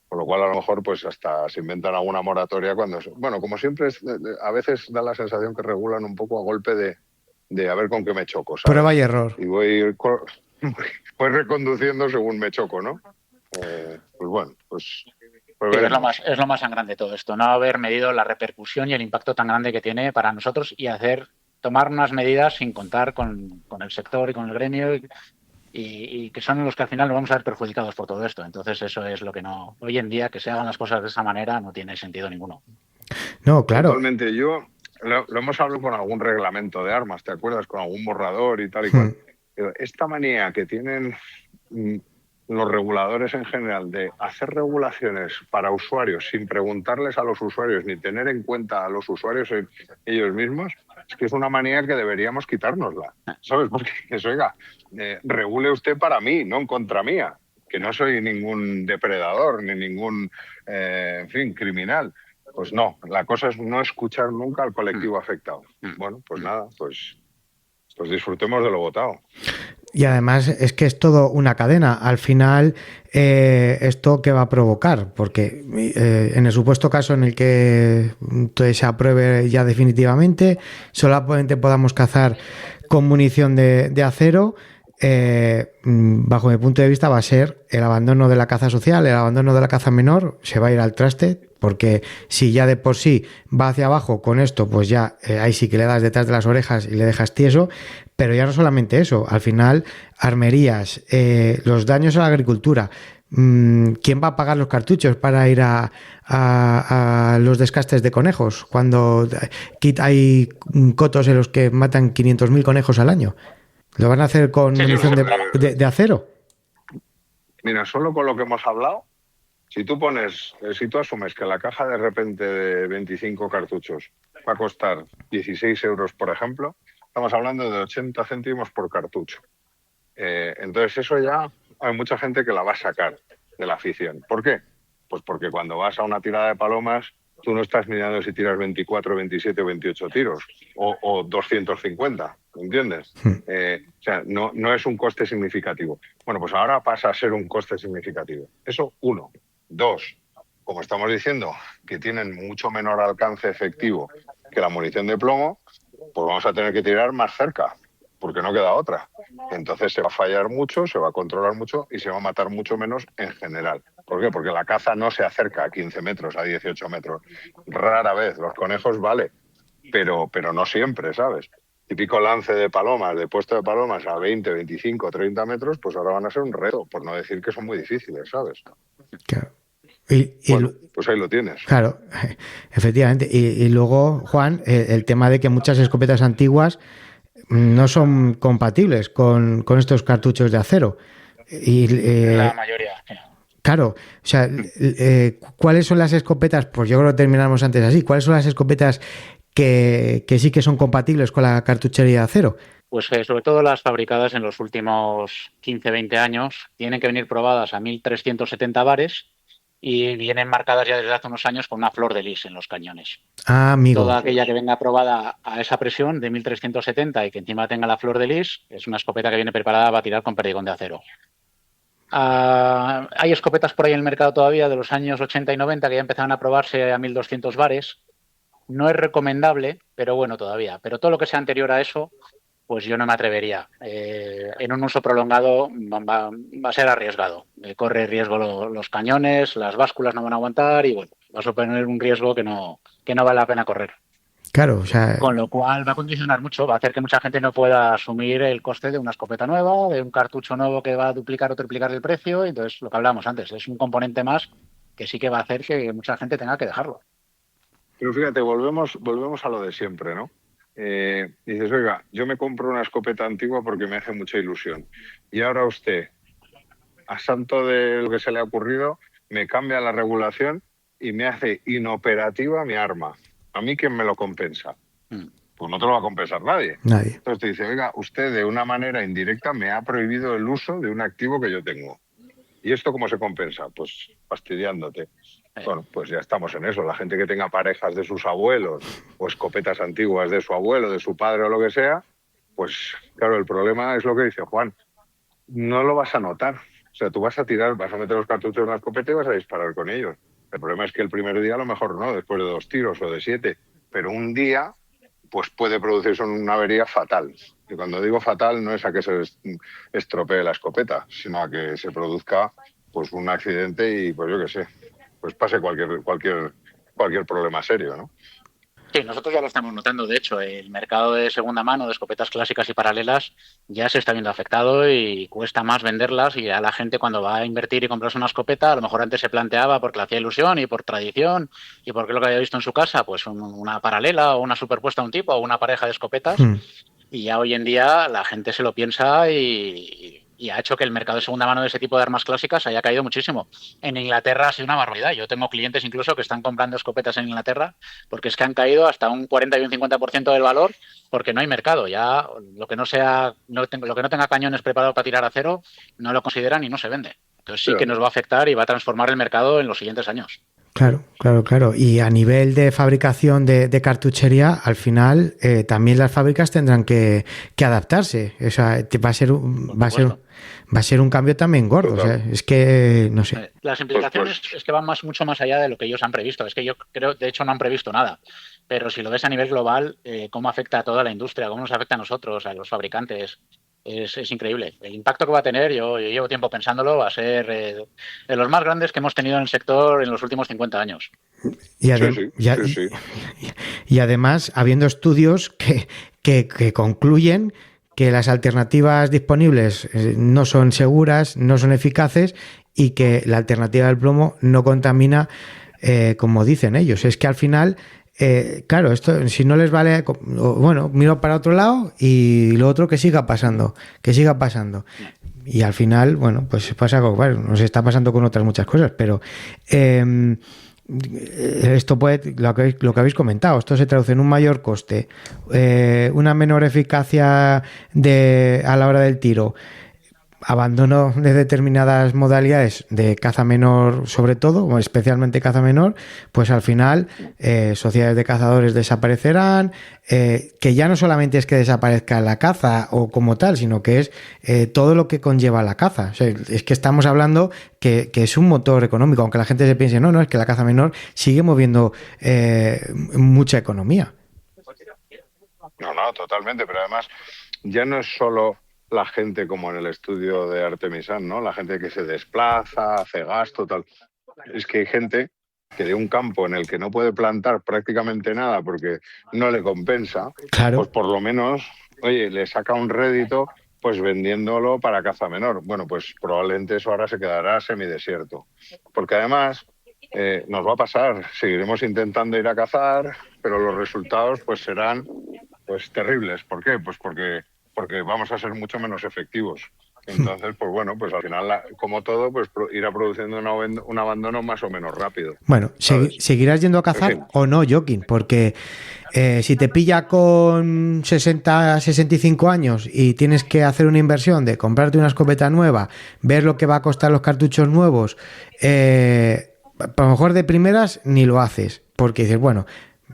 Con lo cual, a lo mejor, pues hasta se inventan alguna moratoria cuando... Bueno, como siempre, a veces da la sensación que regulan un poco a golpe de a ver con qué me choco, ¿sabes? Prueba y error. Y voy reconduciendo según me choco, ¿no? Pues bueno, pues es lo más sangrante de todo esto, no haber medido la repercusión y el impacto tan grande que tiene para nosotros y tomar unas medidas sin contar con el sector y con el gremio y que son los que al final nos vamos a ver perjudicados por todo esto. Entonces eso es lo que no... Hoy en día que se hagan las cosas de esa manera no tiene sentido ninguno. No, claro. Totalmente. Yo lo hemos hablado con algún reglamento de armas, ¿te acuerdas? Con algún borrador y tal y cual. Pero esta manía que tienen los reguladores en general de hacer regulaciones para usuarios sin preguntarles a los usuarios ni tener en cuenta a los usuarios ellos mismos, es que es una manía que deberíamos quitárnosla, ¿sabes? Porque oiga, regule usted para mí, no en contra mía, que no soy ningún depredador ni ningún, en fin, criminal. Pues no, la cosa es no escuchar nunca al colectivo afectado. Bueno, pues nada, pues disfrutemos de lo votado. Y además es que es todo una cadena. Al final, ¿esto qué va a provocar? Porque en el supuesto caso en el que se apruebe ya definitivamente, solamente podamos cazar con munición de acero, bajo mi punto de vista va a ser el abandono de la caza social, el abandono de la caza menor, se va a ir al traste, porque si ya de por sí va hacia abajo con esto, pues ya ahí sí que le das detrás de las orejas y le dejas tieso. Pero ya no solamente eso, al final armerías, los daños a la agricultura, ¿quién va a pagar los cartuchos para ir a los descastes de conejos cuando hay cotos en los que matan 500.000 conejos al año? ¿Lo van a hacer con munición de acero? Mira, solo con lo que hemos hablado, si tú asumes que la caja de repente de 25 cartuchos va a costar 16 euros, por ejemplo, estamos hablando de 80 céntimos por cartucho. Entonces eso ya hay mucha gente que la va a sacar de la afición. ¿Por qué? Pues porque cuando vas a una tirada de palomas, tú no estás mirando si tiras 24, 27 o 28 tiros o 250, ¿entiendes? O sea, no es un coste significativo. Bueno, pues ahora pasa a ser un coste significativo. Eso, uno. Dos, como estamos diciendo, que tienen mucho menor alcance efectivo que la munición de plomo, pues vamos a tener que tirar más cerca, porque no queda otra. Entonces se va a fallar mucho, se va a controlar mucho y se va a matar mucho menos en general. ¿Por qué? Porque la caza no se acerca a 15 metros, a 18 metros. Rara vez. Los conejos vale, pero no siempre, ¿sabes? Típico lance de palomas, de puesto de palomas a 20, 25, 30 metros, pues ahora van a ser un reto, por no decir que son muy difíciles, ¿sabes? Claro. Bueno, pues ahí lo tienes. Claro, efectivamente. Y luego, Juan, el tema de que muchas escopetas antiguas no son compatibles con estos cartuchos de acero. La mayoría. Claro, o sea, ¿cuáles son las escopetas? Pues yo creo que terminamos antes así. ¿Cuáles son las escopetas que sí que son compatibles con la cartuchería de acero? Pues sobre todo las fabricadas en los últimos 15-20 años tienen que venir probadas a 1370 bares y vienen marcadas ya desde hace unos años con una flor de lis en los cañones. Ah, amigo. Toda aquella que venga probada a esa presión de 1370 y que encima tenga la flor de lis es una escopeta que viene preparada para tirar con perdigón de acero. Hay escopetas por ahí en el mercado todavía de los años 80 y 90 que ya empezaron a probarse a 1200 bares. No es recomendable, pero bueno, todavía. Pero todo lo que sea anterior a eso, pues yo no me atrevería. En un uso prolongado va a ser arriesgado. Corre riesgo los cañones, las básculas no van a aguantar y bueno, va a suponer un riesgo que no vale la pena correr. Claro, o sea... Con lo cual va a condicionar mucho, va a hacer que mucha gente no pueda asumir el coste de una escopeta nueva, de un cartucho nuevo que va a duplicar o triplicar el precio. Entonces, lo que hablábamos antes, es un componente más que sí que va a hacer que mucha gente tenga que dejarlo. Pero fíjate, volvemos a lo de siempre, ¿no? Dices, oiga, yo me compro una escopeta antigua porque me hace mucha ilusión. Y ahora usted, a santo de lo que se le ha ocurrido, me cambia la regulación y me hace inoperativa mi arma. ¿A mí quién me lo compensa? Pues no te lo va a compensar nadie. Entonces te dice, oiga, usted de una manera indirecta me ha prohibido el uso de un activo que yo tengo. ¿Y esto cómo se compensa? Pues fastidiándote. Bueno, pues ya estamos en eso. La gente que tenga parejas de sus abuelos o escopetas antiguas de su abuelo, de su padre o lo que sea, pues claro, el problema es lo que dice Juan. No lo vas a notar. O sea, tú vas a tirar, vas a meter los cartuchos en la escopeta y vas a disparar con ellos. El problema es que el primer día a lo mejor no, después de 2 tiros o de 7. Pero un día pues puede producirse una avería fatal. Y cuando digo fatal no es a que se estropee la escopeta, sino a que se produzca pues un accidente y pues yo qué sé, pues pase cualquier problema serio, ¿no? Sí, nosotros ya lo estamos notando. De hecho, el mercado de segunda mano de escopetas clásicas y paralelas ya se está viendo afectado y cuesta más venderlas, y a la gente cuando va a invertir y comprarse una escopeta, a lo mejor antes se planteaba porque le hacía ilusión y por tradición y porque es lo que había visto en su casa, pues una paralela o una superpuesta a un tipo o una pareja de escopetas. Y ya hoy en día la gente se lo piensa y ha hecho que el mercado de segunda mano de ese tipo de armas clásicas haya caído muchísimo. En Inglaterra ha sido una barbaridad. Yo tengo clientes incluso que están comprando escopetas en Inglaterra porque es que han caído hasta un 40 y un 50% del valor porque no hay mercado. Ya lo que no tenga cañones preparados para tirar acero no lo consideran y no se vende. Entonces sí que nos va a afectar y va a transformar el mercado en los siguientes años. Claro. Y a nivel de fabricación de cartuchería, al final también las fábricas tendrán que adaptarse. O sea, va a ser un cambio también gordo. O sea, es que no sé. Las implicaciones es que van mucho más allá de lo que ellos han previsto. Es que yo creo, de hecho, no han previsto nada. Pero si lo ves a nivel global, cómo afecta a toda la industria, cómo nos afecta a nosotros, a los fabricantes. Es increíble. El impacto que va a tener, yo llevo tiempo pensándolo, va a ser de los más grandes que hemos tenido en el sector en los últimos 50 años. Y además, habiendo estudios que concluyen que las alternativas disponibles no son seguras, no son eficaces y que la alternativa del plomo no contamina como dicen ellos. Es que al final... claro, esto si no les vale, bueno, miro para otro lado y lo otro que siga pasando. Y al final, bueno, pues pasa algo, bueno, nos está pasando con otras muchas cosas, pero esto puede, lo que habéis comentado, esto se traduce en un mayor coste, una menor eficacia a la hora del tiro, abandono de determinadas modalidades de caza menor, sobre todo, o especialmente caza menor, pues al final sociedades de cazadores desaparecerán, que ya no solamente es que desaparezca la caza o como tal, sino que es todo lo que conlleva la caza. O sea, es que estamos hablando que es un motor económico, aunque la gente se piense, no, es que la caza menor sigue moviendo mucha economía. No, totalmente, pero además ya no es solo la gente como en el estudio de Artemisán, ¿no? La gente que se desplaza, hace gasto, tal. Es que hay gente que de un campo en el que no puede plantar prácticamente nada porque no le compensa, claro, pues por lo menos, oye, le saca un rédito pues vendiéndolo para caza menor. Bueno, pues probablemente eso ahora se quedará semidesierto. Porque además nos va a pasar, seguiremos intentando ir a cazar, pero los resultados pues serán pues terribles. ¿Por qué? Pues porque vamos a ser mucho menos efectivos. Entonces, pues bueno, pues al final, como todo, pues irá produciendo un abandono más o menos rápido. Bueno, ¿seguirás yendo a cazar o no, Joaquín? Porque si te pilla con 60, 65 años y tienes que hacer una inversión de comprarte una escopeta nueva, ver lo que va a costar los cartuchos nuevos, a lo mejor de primeras ni lo haces, porque dices, bueno,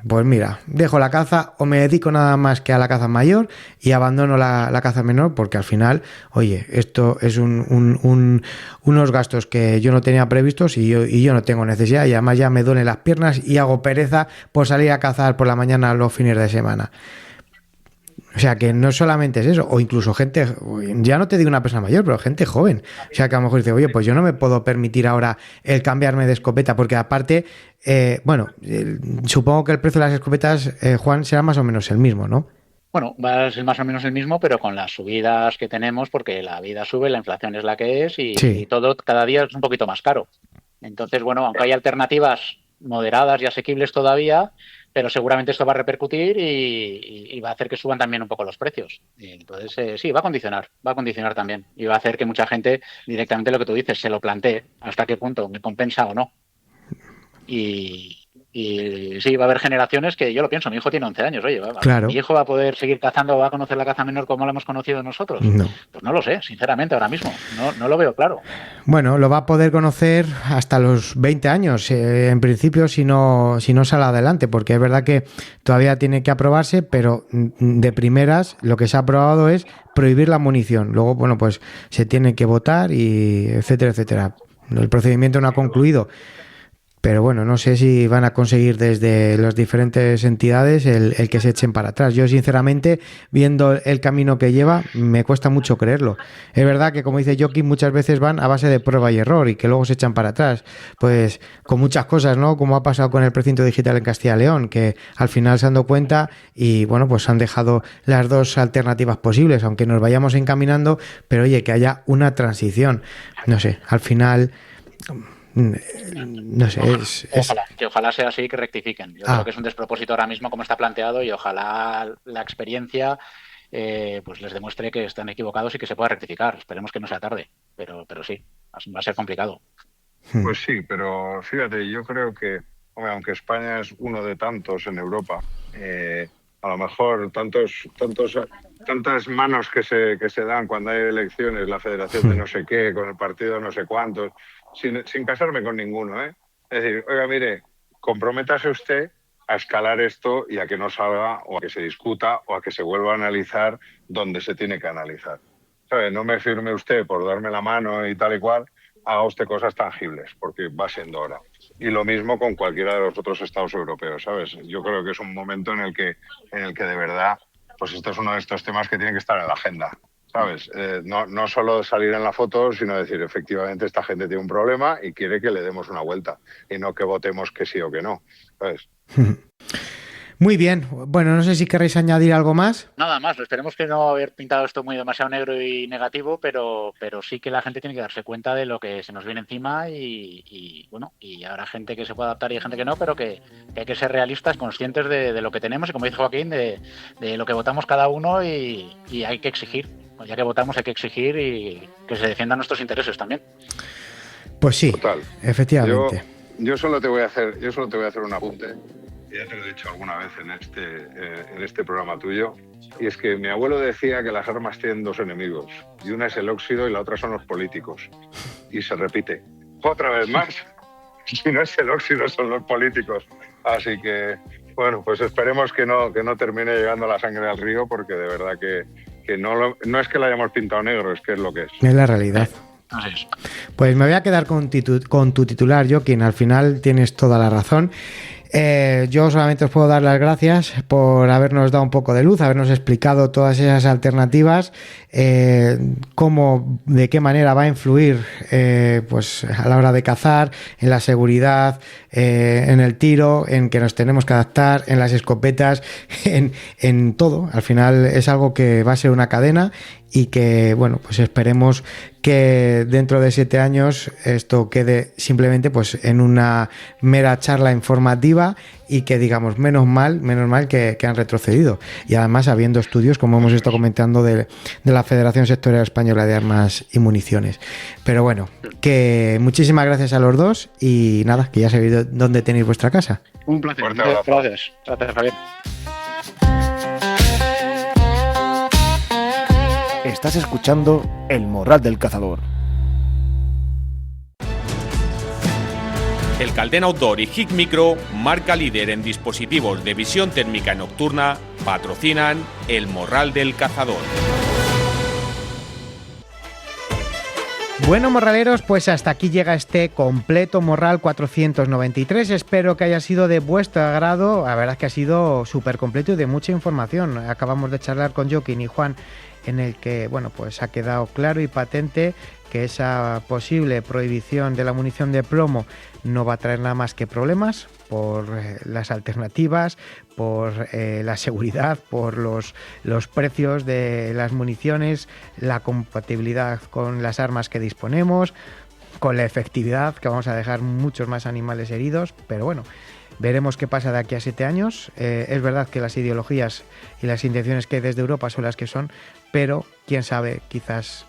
pues mira, dejo la caza o me dedico nada más que a la caza mayor y abandono la caza menor, porque al final, oye, esto es unos gastos que yo no tenía previstos y yo no tengo necesidad, y además ya me duelen las piernas y hago pereza por salir a cazar por la mañana los fines de semana. O sea, que no solamente es eso, o incluso gente, ya no te digo una persona mayor, pero gente joven. O sea, que a lo mejor dice, oye, pues yo no me puedo permitir ahora el cambiarme de escopeta, porque aparte, supongo que el precio de las escopetas, Juan, será más o menos el mismo, ¿no? Bueno, va a ser más o menos el mismo, pero con las subidas que tenemos, porque la vida sube, la inflación es la que es y todo cada día es un poquito más caro. Entonces, bueno, aunque hay alternativas moderadas y asequibles todavía, pero seguramente esto va a repercutir y va a hacer que suban también un poco los precios. Entonces, sí, va a condicionar también. Y va a hacer que mucha gente directamente lo que tú dices, se lo plantee hasta qué punto me compensa o no. Y Y sí, va a haber generaciones que yo lo pienso, mi hijo tiene 11 años, oye, Claro. ¿mi hijo va a poder seguir cazando o va a conocer la caza menor como la hemos conocido nosotros? No. Pues no lo sé, sinceramente, ahora mismo, no lo veo claro. Bueno, lo va a poder conocer hasta los 20 años, en principio, si no sale adelante, porque es verdad que todavía tiene que aprobarse, pero de primeras lo que se ha aprobado es prohibir la munición. Luego, bueno, pues se tiene que votar y etcétera, etcétera. El procedimiento no ha concluido. Pero bueno, no sé si van a conseguir desde las diferentes entidades el que se echen para atrás. Yo, sinceramente, viendo el camino que lleva, me cuesta mucho creerlo. Es verdad que, como dice Joaquín, muchas veces van a base de prueba y error y que luego se echan para atrás. Pues con muchas cosas, ¿no? Como ha pasado con el precinto digital en Castilla y León, que al final se han dado cuenta y, bueno, pues han dejado las dos alternativas posibles, aunque nos vayamos encaminando, pero oye, que haya una transición. No sé, al final... No sé, ojalá sea así, que rectifiquen. Yo creo que es un despropósito ahora mismo como está planteado y ojalá la experiencia pues les demuestre que están equivocados y que se pueda rectificar. Esperemos que no sea tarde, pero sí, va a ser complicado. Pues sí, pero fíjate, yo creo que, hombre, aunque España es uno de tantos en Europa, a lo mejor tantas manos que se dan cuando hay elecciones, la federación de no sé qué, con el partido no sé cuántos, sin casarme con ninguno, ¿eh? Es decir, oiga, mire, comprométase usted a escalar esto y a que no salga o a que se discuta o a que se vuelva a analizar donde se tiene que analizar. ¿Sabe? No me firme usted por darme la mano y tal y cual, haga usted cosas tangibles, porque va siendo hora. Y lo mismo con cualquiera de los otros estados europeos, ¿sabes? Yo creo que es un momento en el que de verdad, pues esto es uno de estos temas que tiene que estar en la agenda, ¿sabes? No solo salir en la foto, sino decir, efectivamente, esta gente tiene un problema y quiere que le demos una vuelta y no que votemos que sí o que no, ¿sabes? Muy bien. Bueno, no sé si queréis añadir algo más. Nada más, esperemos que no haber pintado esto muy demasiado negro y negativo, pero sí que la gente tiene que darse cuenta de lo que se nos viene encima y bueno, y habrá gente que se pueda adaptar y gente que no, pero que hay que ser realistas, conscientes de lo que tenemos y, como dice Joaquín, de lo que votamos cada uno y hay que exigir. Pues ya que votamos hay que exigir y que se defiendan nuestros intereses también. Pues sí, total. Efectivamente. Yo solo te voy a hacer un apunte. Ya te lo he dicho alguna vez en este programa tuyo, y es que mi abuelo decía que las armas tienen dos enemigos, y una es el óxido y la otra son los políticos. Y se repite, otra vez más, si no es el óxido son los políticos. Así que, bueno, pues esperemos que no termine llegando la sangre al río, porque de verdad que no es que la hayamos pintado negro, es que es lo que es. Es la realidad. Así es. Pues me voy a quedar con tu titular, Joaquín. Al final tienes toda la razón. Yo solamente os puedo dar las gracias por habernos dado un poco de luz, habernos explicado todas esas alternativas, de qué manera va a influir pues a la hora de cazar, en la seguridad, en el tiro, en que nos tenemos que adaptar, en las escopetas, en todo. Al final es algo que va a ser una cadena y que, bueno, pues esperemos que dentro de 7 años esto quede simplemente pues en una mera charla informativa y que digamos, menos mal que han retrocedido. Y además habiendo estudios, como hemos estado comentando, de la Federación Sectorial Española de Armas y Municiones. Pero bueno, que muchísimas gracias a los dos y nada, que ya sabéis dónde tenéis vuestra casa. Un placer. Gracias, Javier. Estás escuchando El Morral del Cazador. El Caldén Outdoor y HIC Micro, marca líder en dispositivos de visión térmica nocturna, patrocinan El Morral del Cazador. Bueno, morraleros, pues hasta aquí llega este completo Morral 493. Espero que haya sido de vuestro agrado. La verdad es que ha sido súper completo y de mucha información. Acabamos de charlar con Joaquín y Juan, en el que, bueno, pues ha quedado claro y patente que esa posible prohibición de la munición de plomo no va a traer nada más que problemas por las alternativas, por la seguridad, por los precios de las municiones, la compatibilidad con las armas que disponemos, con la efectividad, que vamos a dejar muchos más animales heridos, pero bueno, veremos qué pasa de aquí a 7 años. Es verdad que las ideologías y las intenciones que hay desde Europa son las que son, pero quién sabe, quizás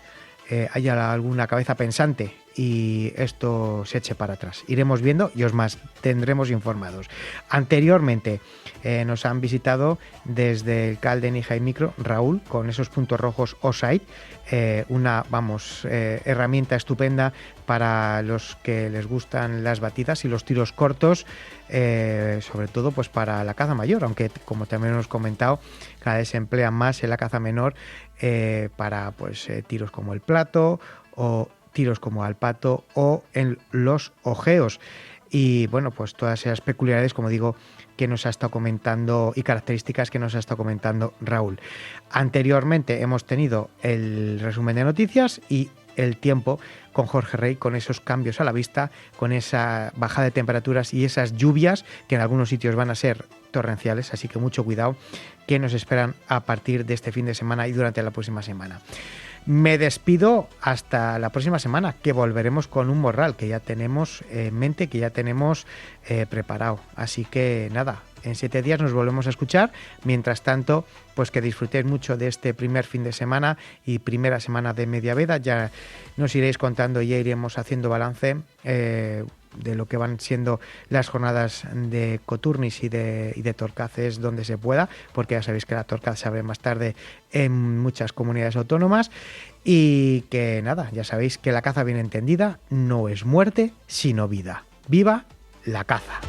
haya alguna cabeza pensante y esto se eche para atrás. Iremos viendo y os mantendremos informados. Anteriormente nos han visitado desde el Calden y High Micro Raúl con esos puntos rojos O-Sight, una herramienta estupenda para los que les gustan las batidas y los tiros cortos, sobre todo pues para la caza mayor, aunque como también hemos comentado, cada vez se emplea más en la caza menor para pues tiros como el plato o tiros como al pato o en los ojeos. Y bueno, pues todas esas peculiaridades, como digo, que nos ha estado comentando y características que nos ha estado comentando Raúl. Anteriormente hemos tenido el resumen de noticias y el tiempo con Jorge Rey, con esos cambios a la vista, con esa bajada de temperaturas y esas lluvias que en algunos sitios van a ser torrenciales, así que mucho cuidado, que nos esperan a partir de este fin de semana y durante la próxima semana. Me despido hasta la próxima semana, que volveremos con un morral que ya tenemos en mente, que ya tenemos preparado. Así que nada, en 7 días nos volvemos a escuchar. Mientras tanto, pues que disfrutéis mucho de este primer fin de semana y primera semana de media veda. Ya nos iréis contando y ya iremos haciendo balance de lo que van siendo las jornadas de Coturnis y de Torcaces donde se pueda, porque ya sabéis que la Torcaz se abre más tarde en muchas comunidades autónomas. Y que nada, ya sabéis que la caza bien entendida no es muerte, sino vida. ¡Viva la caza!